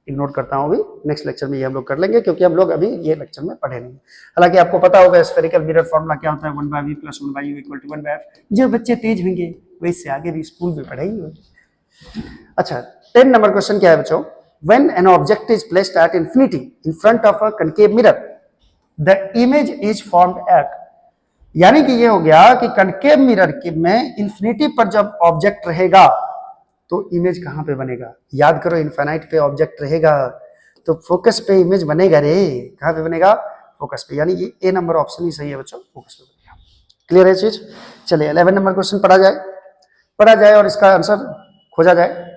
इग्नोर करता हूं, अभी नेक्स्ट लेक्चर में ये हम लोग कर लेंगे, क्योंकि हम लोग अभी ये लेक्चर में पढ़े नहीं। हालांकि आपको पता होगा स्फेरिकल मिरर फॉर्मूला क्या होता है, 1/v + 1/u = 1/f। जो बच्चे तेज होंगे वो इससे आगे भी स्कूल में पढ़ेंगे। अच्छा, 10 नंबर क्वेश्चन क्या है बच्चों, when an object is placed at infinity in front of a concave mirror the image is formed at, यानी कि ये हो गया कि कनकेव मिरर में इंफिनिटी पर जब ऑब्जेक्ट रहेगा तो इमेज कहां पे बनेगा, याद करो इनफाइनाइट पे ऑब्जेक्ट रहेगा तो फोकस पे इमेज बनेगा रे, कहां पे बनेगा, फोकस पे, यानी ये ए नंबर ऑप्शन ही सही है बच्चों, फोकस पे बनेगा। क्लियर है चीज। चलिए 11 नंबर क्वेश्चन पढ़ा जाए और इसका आंसर खोजा जाए।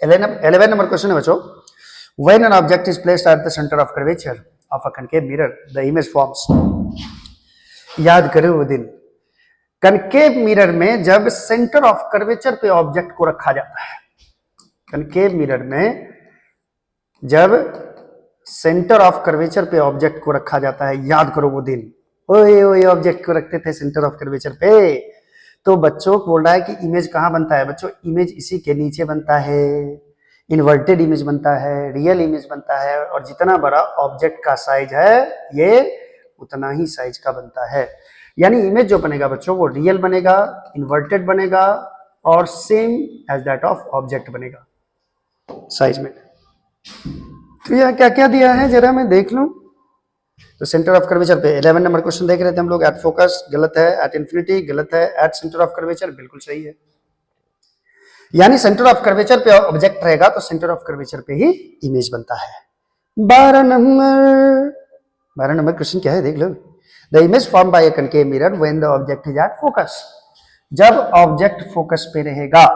इलेवन नंबर क्वेश्चन है बच्चों, when an object is placed at the centre of curvature of a concave mirror the image forms, याद करो वो दिन, कनकेव मिरर में जब सेंटर ऑफ कर्वेचर पे ऑब्जेक्ट को रखा जाता है, कनकेव मिरर में जब सेंटर ऑफ कर्वेचर पे ऑब्जेक्ट को रखा जाता है, याद करो वो दिन, ओए ओए ऑब्जेक्ट को रखते थे सेंटर ऑफ कर्वेचर पे, तो बच्चों बोल रहा है कि इमेज कहां बनता है बच्चों, इमेज इसी के नीचे बनता है, इन्वर्टेड इमेज बनता है, रियल इमेज बनता है, और जितना बड़ा ऑब्जेक्ट का साइज है ये उतना ही साइज का बनता है, यानी इमेज जो बनेगा बच्चों वो रियल बनेगा, इन्वर्टेड बनेगा, और same as that of object बनेगा साइज में। तो यह क्या क्या दिया है जरा मैं देख लूं, तो सेंटर ऑफ कर्वेचर पे 11 नंबर क्वेश्चन देख रहे थे हम लोग, एट फोकस गलत है, एट इंफिनिटी गलत है, एट सेंटर ऑफ कर्वेचर बिल्कुल सही है, यानी सेंटर ऑफ कर्वेचर पे ऑब्जेक्ट रहेगा तो सेंटर ऑफ कर्वेचर पे ही इमेज बनता है। 12 नंबर क्वेश्चन क्या है देख लो, the image form by a concave mirror when the object is at focus, जब ऑब्जेक्ट फोकस पे रहेगा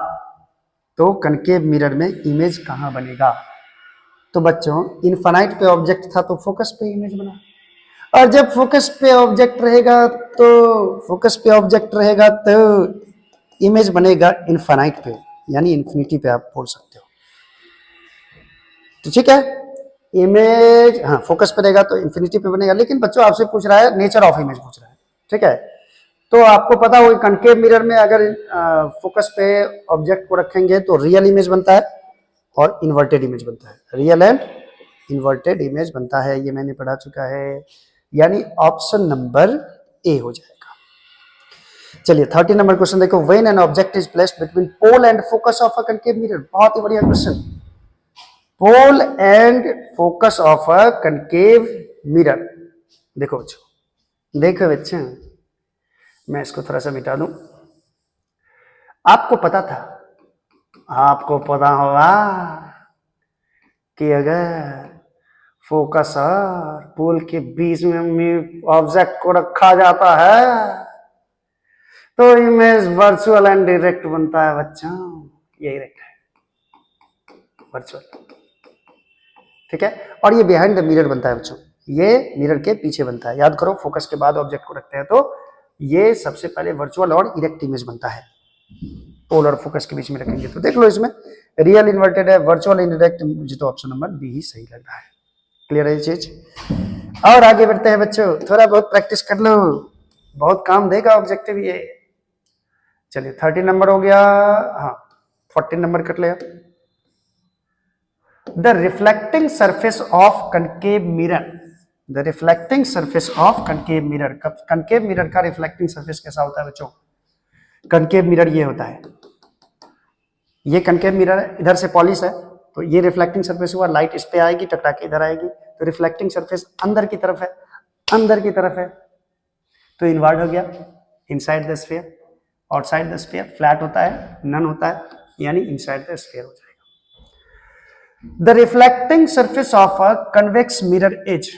तो कनकेव मिरर में इमेज कहां बनेगा, तो बच्चों इनफाइनाइट पे ऑब्जेक्ट था तो फोकस पे इमेज बना, और जब फोकस पे ऑब्जेक्ट रहेगा तो इमेज बनेगा इनफाइनाइट पे, यानी इन्फिनिटी पे आप बोल सकते हो। तो ठीक है, इमेज हाँ फोकस पे रहेगा तो इन्फिनिटी पे बनेगा, लेकिन बच्चों आपसे पूछ रहा है नेचर ऑफ इमेज पूछ रहा है, ठीक है, तो आपको पता हो कनकेव मिरर में अगर फोकस पे ऑब्जेक्ट को रखेंगे तो रियल इमेज बनता है और इन्वर्टेड इमेज बनता है, रियल एंड इन्वर्टेड इमेज बनता है, ये मैंने पढ़ा चुका है, यानी ऑप्शन नंबर ए हो जाएगा। चलिए 30 नंबर क्वेश्चन देखो, when an object is placed between pole and focus of a concave mirror, बहुत ही बढ़िया question, pole and focus of a concave mirror, देखो बच्चे मैं इसको थोड़ा सा मिटा दूं, आपको पता होगा कि अगर फोकस और पोल के बीच में ऑब्जेक्ट को रखा जाता है तो इमेज वर्चुअल एंड डायरेक्ट बनता है बच्चों, यही डायरेक्ट है वर्चुअल, ठीक है, और ये बिहाइंड द मिरर बनता है बच्चों, ये मिरर के पीछे बनता है, याद करो फोकस के बाद ऑब्जेक्ट को रखते हैं तो ये सबसे पहले वर्चुअल और इरेक्ट इमेज बनता है, पोल और फोकस के बीच में रखेंगे तो देख लो इसमें रियल इन्वर्टेड है, वर्चुअल इनडायरेक्ट, मुझे तो ऑप्शन नंबर बी ही सही लग रहा है। क्लियर है ये चीज, और आगे बढ़ते हैं बच्चों, थोड़ा बहुत प्रैक्टिस कर लो, बहुत काम देगा ऑब्जेक्टिव ये। चलिए 30 नंबर हो गया, हाँ 14 नंबर कर लिया, the reflecting surface of concave mirror, the reflecting surface of concave mirror, concave mirror का रिफ्लेक्टिंग सरफेस कैसा होता है बच्चों, कनकेव मिरर ये होता है, ये कनकेव मिरर इधर से पॉलिश है तो ये रिफ्लेक्टिंग सरफेस हुआ, लाइट इस पे आएगी टकरा के इधर आएगी, तो रिफ्लेक्टिंग सरफेस अंदर की तरफ है, तो इनवर्ड हो गया, inside the sphere, outside the sphere flat होता है, नन होता है, यानी इनसाइड द स्फीयर हो जाएगा। The reflecting surface of a convex mirror is,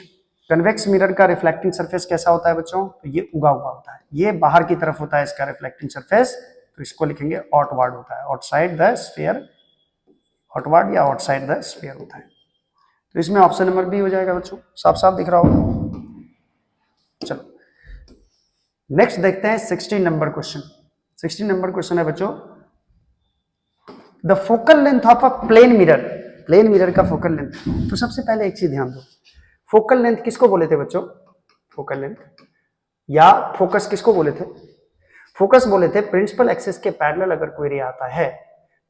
convex mirror का रिफ्लेक्टिंग सरफेस कैसा होता है बच्चों? तो ये उगा हुआ होता है, ये बाहर की तरफ होता है इसका रिफ्लेक्टिंग सरफेस, तो इसको लिखेंगे आउटवर्ड होता है, आउटसाइड द स्फीयर, आउटवर्ड या आउटसाइड द स्फीयर होता है। तो इसमें ऑप्शन नंबर बी हो जाएगा बच्चों, साफ साफ दिख रहा होगा। चलो नेक्स्ट देखते हैं 16 नंबर क्वेश्चन। 16 नंबर क्वेश्चन है बच्चों, the focal length of a plane mirror, plane mirror का फोकल लेंथ। तो सबसे पहले एक चीज ध्यान दो, फोकल लेंथ किसको बोले थे बच्चों? फोकल लेंथ या फोकस किसको बोले थे? फोकस बोले थे प्रिंसिपल एक्सिस के पैरेलल अगर कोई रे आता है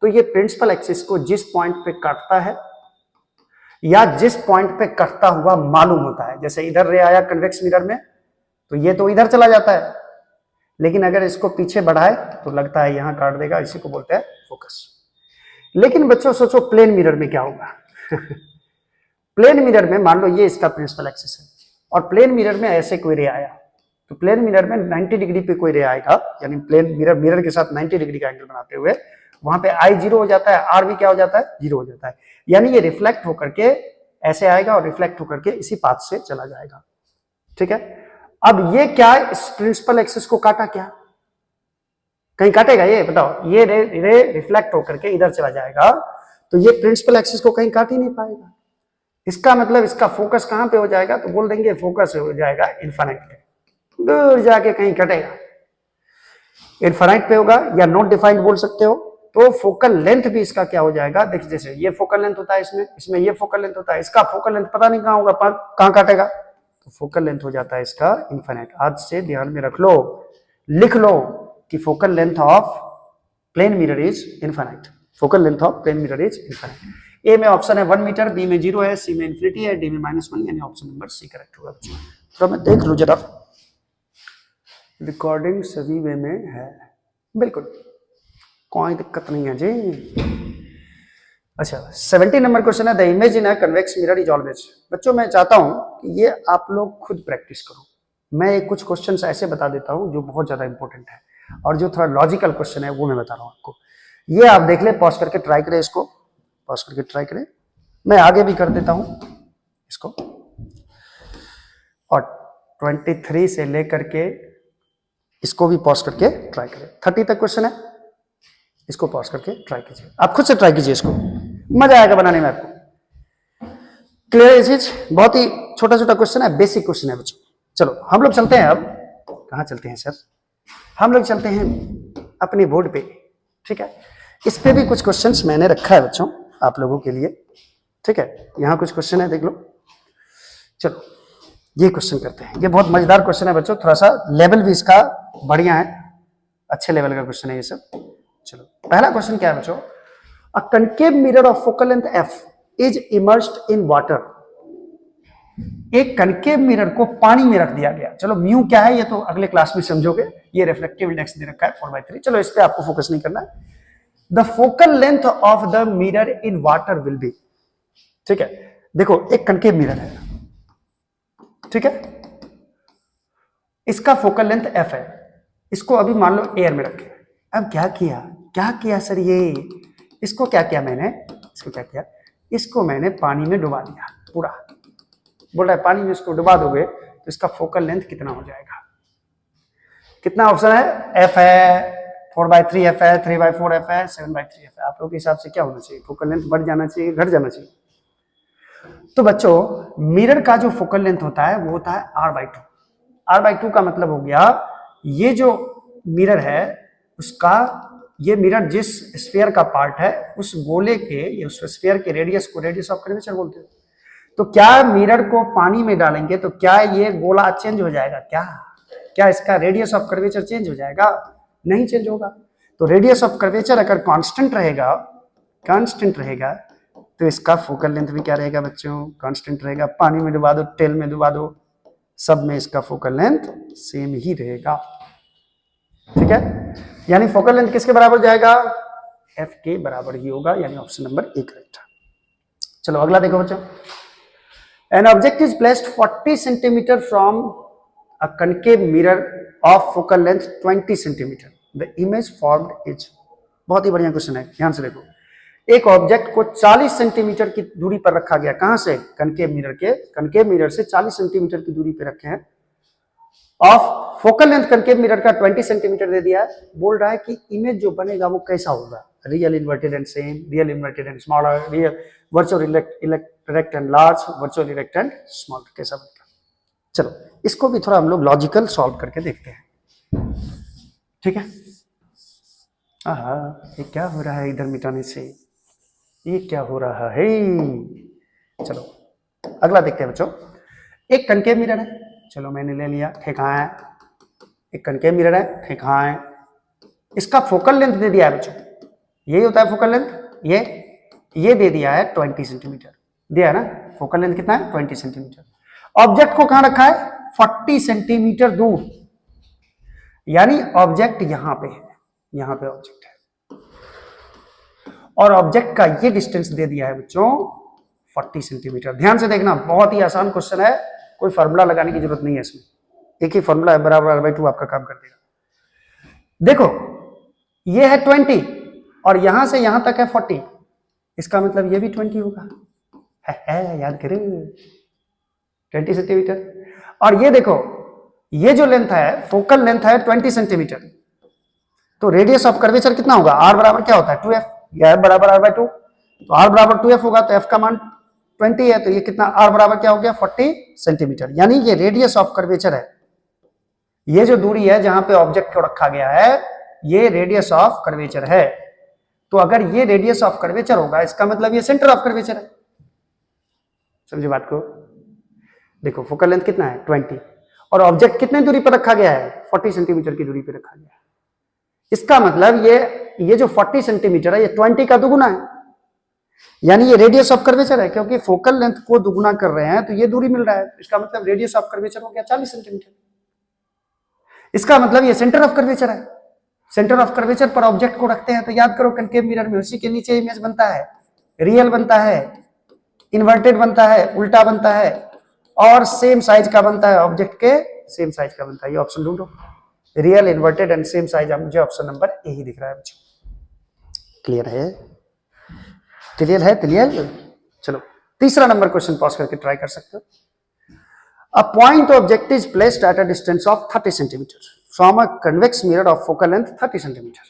तो ये प्रिंसिपल एक्सिस को जिस पॉइंट पे काटता है या जिस पॉइंट पे कटता हुआ मालूम होता है, जैसे इधर रे आया कन्वेक्स मिरर में तो ये तो इधर चला जाता है, लेकिन अगर इसको पीछे बढ़ाए तो लगता है यहां काट देगा, इसी को बोलते हैं फोकस। लेकिन बच्चों सोचो प्लेन मिरर में क्या होगा? प्लेन मिरर में मान लो ये इसका प्रिंसिपल एक्सिस है और प्लेन मिरर में ऐसे कोई रे आया, तो प्लेन मिरर में 90 डिग्री पे कोई रे आएगा, यानी प्लेन मिरर के साथ 90 डिग्री का एंगल बनाते हुए वहां पे आई 0 हो जाता है, आर भी क्या हो जाता है? 0 हो जाता है, यानी ये रिफ्लेक्ट होकर के ऐसे आएगा और रिफ्लेक्ट होकर के इसी पाथ से चला जाएगा। ठीक है, अब ये क्या इस प्रिंसिपल एक्सिस को काटा, क्या कहीं काटेगा? ये बताओ, ये रे रिफ्लेक्ट होकर के इधर चला जाएगा तो ये प्रिंसिपल एक्सिस को कहीं काट ही नहीं पाएगा। इसका मतलब इसका फोकस कहां पे हो जाएगा? तो बोल देंगे फोकस हो जाएगा इनफाइनाइट पे, दूर जाके कहीं कटेगा, इनफाइनाइट पे होगा या नॉट डिफाइंड बोल सकते हो। तो फोकल लेंथ भी इसका क्या हो जाएगा? देखिए जैसे ये फोकल लेंथ होता है इसमें ये फोकल लेंथ होता है, इसका फोकल लेंथ पता नहीं कहां होगा, कहां काटेगा, तो फोकल लेंथ हो जाता है इसका इनफाइनाइट। आज से ध्यान में रख लो, लिख लो कि focal length of plane mirror is infinite, focal length of plane mirror is infinite. A में ऑप्शन है 1 मीटर, बी में 0 है, सी में इंफिनिटी है, डी में -1, यानी ऑप्शन नंबर सी करेक्ट होगा बच्चों। तो मैं देख लूं जरा, रिकॉर्डिंग सभी वे में है, बिल्कुल कोई दिक्कत नहीं है जी। अच्छा 17 नंबर क्वेश्चन है, the image in a convex mirror is always. बच्चों मैं चाहता हूं कि ये आप लोग खुद प्रैक्टिस करो, मैं कुछ क्वेश्चंस ऐसे बता देता हूं जो बहुत ज्यादा इंपॉर्टेंट है और जो थोड़ा लॉजिकल क्वेश्चन है वो मैं बता रहा हूं आपको। ये आप देख ले, पॉज करके ट्राई करें, इसको पॉज करके ट्राई करें, मैं आगे भी कर देता हूं इसको, और 23 से लेकर के इसको भी पॉज करके ट्राई करें। 30 तक क्वेश्चन है, इसको पॉज करके ट्राई कीजिए, आप खुद से ट्राई कीजिए, इसको मजा आएगा बनाने में आपको। क्लियर है चीज? बहुत ही छोटा छोटा क्वेश्चन है, बेसिक क्वेश्चन है बच्चों। चलो हम लोग चलते हैं, अब कहाँ चलते हैं सर? हम लोग चलते हैं अपने बोर्ड पे, ठीक है। इस पे भी कुछ क्वेश्चंस मैंने रखा है बच्चों आप लोगों के लिए, ठीक है। यहाँ कुछ क्वेश्चन है, देख लो। चलो ये क्वेश्चन करते हैं, ये बहुत मजेदार क्वेश्चन है बच्चों, थोड़ा सा लेवल भी इसका बढ़िया है, अच्छे लेवल का क्वेश्चन है ये सब। चलो पहला क्वेश्चन क्या है बच्चों, a concave mirror of focal length f is immersed in water. एक कनकेव मिरर को पानी में रख दिया गया, चलो म्यू क्या है ये तो अगले क्लास में समझोगे, ये रिफ्लेक्टिव इंडेक्स दे रखा है 4/3, चलो इस पे आपको फोकस नहीं करना है। The focal length of the mirror in water will be, ठीक है। देखो एक कनकेव मिरर है, ठीक है, इसका फोकल लेंथ f है, इसको अभी मान लो एयर में रखे। अब क्या किया सर, ये इसको क्या किया मैंने, इसको मैंने पानी में डुबा दिया पूरा, बोल रहा है पानी में इसको डुबा दोगे तो इसका फोकल लेंथ कितना हो जाएगा? कितना ऑप्शन है? f है, 4/3 f है, 3/4 f है, 7/3 f है। आप लोगों के हिसाब से क्या होना चाहिए? फोकल लेंथ बढ़ जाना चाहिए, घट जाना चाहिए? तो बच्चों मिरर का जो फोकल लेंथ होता है वो होता है r/2। r/2 का मतलब हो गया ये जो मिरर है उसका, ये मिरर जिस स्फीयर का पार्ट है उस गोले के, उस स्फीयर के रेडियस को रेडियस ऑफ कर्वेचर बोलते हैं। तो क्या मिरर को पानी में डालेंगे तो क्या ये गोला चेंज हो जाएगा? क्या इसका रेडियस ऑफ कर्वेचर चेंज हो जाएगा? नहीं चेंज होगा। तो रेडियस ऑफ कर्वेचर अगर कांस्टेंट रहेगा तो इसका फोकल लेंथ भी क्या रहेगा बच्चों? कांस्टेंट रहेगा। पानी में डुबा दो, टेल में डुबा दो, सब में इसका फोकल लेंथ सेम ही रहेगा, ठीक है। यानी फोकल लेंथ किसके बराबर जाएगा? f के बराबर ही होगा, यानी ऑप्शन नंबर ए करेक्ट है। चलो अगला देखो बच्चों, N object is placed 40 centimetre from a concave mirror of focal length 20 centimeter. The image formed is, बहुत ही बढ़िया क्वेश्चन है, ध्यान से देखो। एक ऑब्जेक्ट को 40 सेंटीमीटर की दूरी पर रखा गया, कहां से? कनकेव मिरर से 40 सेंटीमीटर की दूरी पर रखे हैं। Of focal length concave mirror का 20 सेंटीमीटर दे दिया है। बोल रहा है कि इमेज जो बनेगा वो कैसा होगा? Real inverted and same, real inverted and smaller, real virtual erect and large, virtual erect and small, कैसा बनेगा? चलो इसको भी थोड़ा हम लोग लॉजिकल सॉल्व करके देखते हैं, ठीक है? आहा, ये क्या हो रहा है इधर मिटाने से? ये क्या हो रहा है? चलो अगला देखते हैं बच्चों। एक कनकेव मिरर है, चलो मैंने ले लिया, ठेकाएं। एक कनकेव मिरर है, ठेकाएं। इसका फोकल लेंथ दे दिया है बच्चों, यही होता है फोकल लेंथ। ये दे दिया है 20 सेंटीमीटर, दिया है ना? फोकल लेंथ कितना है? 20 सेंटीमीटर। ऑब्जेक्ट को कहां रखा है? 40 सेंटीमीटर दूर, यानी ऑब्जेक्ट यहां पे है, यहां पे ऑब्जेक्ट है, और ऑब्जेक्ट का ये डिस्टेंस दे दिया है बच्चों 40 सेंटीमीटर। ध्यान से देखना, बहुत ही आसान क्वेश्चन है, कोई फॉर्मूला लगाने की जरूरत नहीं है इसमें, एक ही फॉर्मूला है, बराबर r/2 आपका काम कर देगा। देखो ये है 20 और यहां से यहां तक है 40, इसका मतलब ये भी 20 होगा, है याद करें, 20 सेंटीमीटर। और ये देखो, ये जो लेंथ है, फोकल लेंथ है 20 सेंटीमीटर, तो रेडियस ऑफ कर्वेचर कितना होगा? r बराबर क्या होता है? 2f, यह बराबर r/2, तो r बराबर 2f होगा, तो f का मान 20 है, तो ये कितना? r बराबर क्या हो गया? 40 सेंटीमीटर, यानी ये रेडियस ऑफ कर्वेचर है। ये जो दूरी है जहां पे ऑब्जेक्ट को रखा गया है, ये रेडियस ऑफ कर्वेचर है। तो अगर ये रेडियस ऑफ कर्वेचर होगा, इसका मतलब ये सेंटर ऑफ कर्वेचर है। समझे बात को? देखो फोकल लेंथ कितना है? 20, और ऑब्जेक्ट कितने दूरी पर रखा गया है? 40 सेंटीमीटर की दूरी पर रखा गया है। इसका मतलब ये जो 40 सेंटीमीटर है, ये 20 का दुगुना है, यानी ये रेडियस ऑफ कर्वेचर है, क्योंकि फोकल लेंथ को दुगुना कर रहे हैं तो ये दूरी मिल रहा है, इसका मतलब रेडियस ऑफ कर्वेचर हो गया 40 सेंटीमीटर। इसका मतलब ये सेंटर ऑफ कर्वेचर है। सेंटर ऑफ कर्वेचर पर ऑब्जेक्ट को रखते हैं, तो याद करो कनकेव मिरर में उसी के नीचे इमेज बनता है, रियल बनता है, इन्वर्टेड बनता है, उल्टा बनता है, और सेम साइज का बनता है, ऑब्जेक्ट के सेम साइज का बनता है। ये ऑप्शन ढूंढो, real, inverted and same size. मुझे ऑप्शन नंबर ए ही दिख रहा है बच्चों। क्लियर है? क्लियर है? क्लियर। चलो तीसरा नंबर क्वेश्चन पॉज करके ट्राई कर सकते हो। A point object is placed at a distance of 30 centimeter from a convex mirror of focal length 30 centimeter.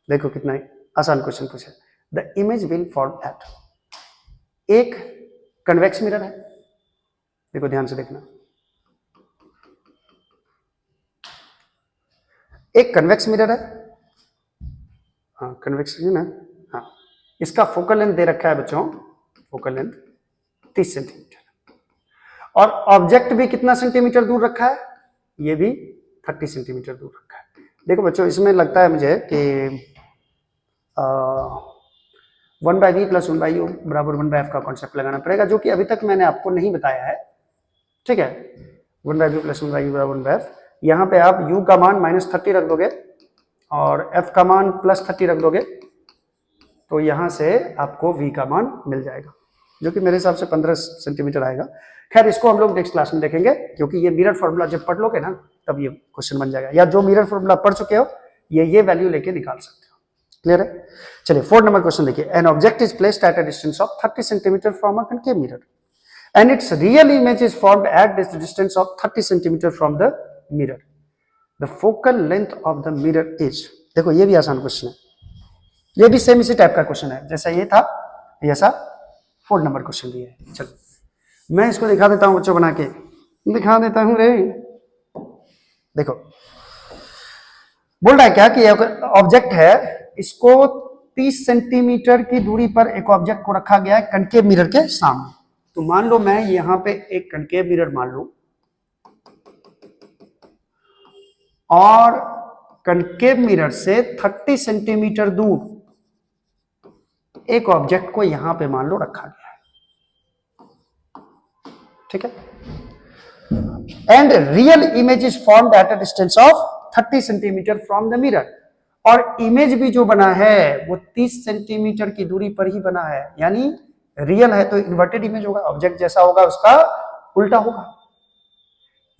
देखो कितना आसान क्वेश्चन पूछा। The image will form at, एक कन्वेक्स मिरर है, देखो ध्यान से देखना, एक कन्वेक्स मिरर है, हाँ कन्वेक्स है ना, हाँ। इसका फोकल लेंथ दे रखा है बच्चों, फोकल लेंथ 30 सेंटीमीटर, और ऑब्जेक्ट भी कितना सेंटीमीटर दूर रखा है? ये भी 30 सेंटीमीटर दूर रखा है। देखो बच्चों, इसमें लगता है मुझे कि 1/v + 1/u बराबर 1/f का कॉन्सेप्ट लगाना पड़ेगा, जो कि अभी तक मैंने आपको नहीं बताया है, ठीक है? 1/v + 1/u बराबर 1/f। यहाँ पे आप u का मान -30 रख दोगे और f का मान +30 रख दोगे, तो यहाँ से आपको v का मान मिल जाएगा, जो कि मेरे हिसाब से 15 सेंटीमीटर आएगा। खैर इसको हम लोग नेक्स्ट क्लास में देखेंगे, क्योंकि ये मिरर फॉर्मूला जब पढ़ लोगे ना तब ये क्वेश्चन बन जाएगा, या जो मिरर फॉर्मूला पढ़ चुके हो ये वैल्यू लेके निकाल सकते हो। क्लियर है? चलिए 4 नंबर क्वेश्चन देखिए। N object is placed at a distance of 30 centimetre from a concave mirror and it's real image is formed at this distance of 30 centimetre from the mirror. The focal length of the mirror is, देखो ये भी आसान क्वेश्चन है, ये भी सेम इसी टाइप का क्वेश्चन है जैसा ये था, ऐसा 4 नंबर क्वेश्चन भी है। चलो मैं इसको दिखा देता हूं बच्चों, बना के दिखा देता हूं रे। देखो बोल रहा है क्या कि ऑब्जेक्ट है, इसको 30 सेंटीमीटर की दूरी पर एक ऑब्जेक्ट को रखा गया है कनकेव मिरर के सामने। तो मान लो मैं यहां पे एक कनकेव मिरर मान लूं, और कनकेव मिरर से 30 सेंटीमीटर दूर एक ऑब्जेक्ट को यहां पे मान लो रखा गया है, ठीक है? And real image is formed at a distance of 30 centimetre from the mirror, और इमेज भी जो बना है वो 30 सेंटीमीटर की दूरी पर ही बना है, यानी रियल है तो इन्वर्टेड इमेज होगा, ऑब्जेक्ट जैसा होगा उसका उल्टा होगा।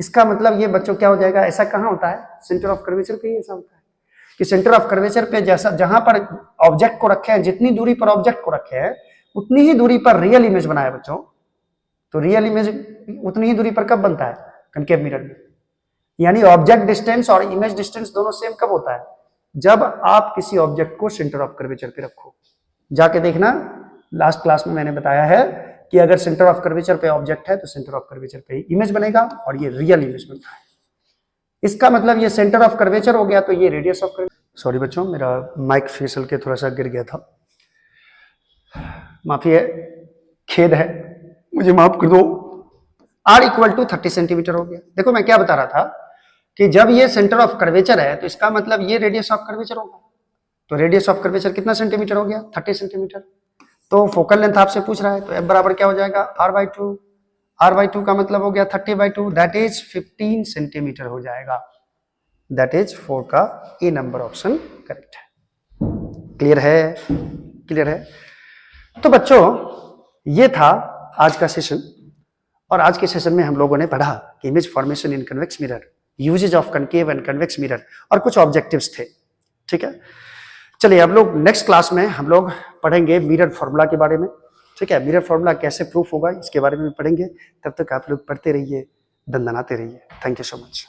इसका मतलब ये बच्चों क्या हो जाएगा, ऐसा कहाँ होता है, सेंटर ऑफ कर्वेचर पे ही ऐसा होता है कि सेंटर ऑफ कर्वेचर पे जैसा जहां पर ऑब्जेक्ट को रखे हैं, जितनी दूरी पर ऑब्जेक्ट को रखे हैं उतनी ही दूरी पर रियल इमेज बनाया बच्चों। तो रियल इमेज उतनी ही दूरी पर कब बनता है, कनकेव मिरर में। यानी ऑब्जेक्ट डिस्टेंस और इमेज डिस्टेंस दोनों सेम कब होता है, जब आप किसी ऑब्जेक्ट को सेंटर ऑफ कर्वेचर पे रखो। जाके देखना, लास्ट क्लास में मैंने बताया है कि अगर सेंटर ऑफ कर्वेचर पे ऑब्जेक्ट है तो सेंटर ऑफ कर्वेचर पे इमेज बनेगा और ये रियल इमेज बनता है। इसका मतलब ये सेंटर ऑफ कर्वेचर हो गया, तो ये रेडियस ऑफ कर्वेचर। सॉरी बच्चों, मेरा माइक फिसल के थोड़ा सा गिर गया था, माफी है, खेद है, मुझे माफ कर दो। R इक्वल टू 30 सेंटीमीटर हो गया। देखो मैं क्या बता रहा था कि जब ये सेंटर ऑफ कर्वेचर है तो इसका मतलब ये रेडियस ऑफ कर्वेचर होगा। तो रेडियस ऑफ कर्वेचर कितना सेंटीमीटर हो गया, 30 सेंटीमीटर। तो फोकल लेंथ आपसे पूछ रहा है, तो F बराबर क्या हो जाएगा, R/2। R/2 का मतलब हो गया 30/2, दैट इज 15 सेंटीमीटर हो जाएगा। दैट इज 4 का ए नंबर ऑप्शन करेक्ट है। क्लियर है, क्लियर है। तो बच्चों ये था आज का सेशन, और आज के सेशन में हम लोगों ने पढ़ा कि image formation in convex mirror, uses of concave and convex mirror, और कुछ ऑब्जेक्टिव्स थे। ठीक है, चलिए अब लोग नेक्स्ट क्लास में हम लोग पढ़ेंगे मिरर फॉर्मूला के बारे में। ठीक है, मिरर फॉर्मूला कैसे प्रूफ होगा इसके बारे में पढ़ेंगे। तब तक आप लोग पढ़ते रहिए, दंदनाते रहिए। Thank you so much.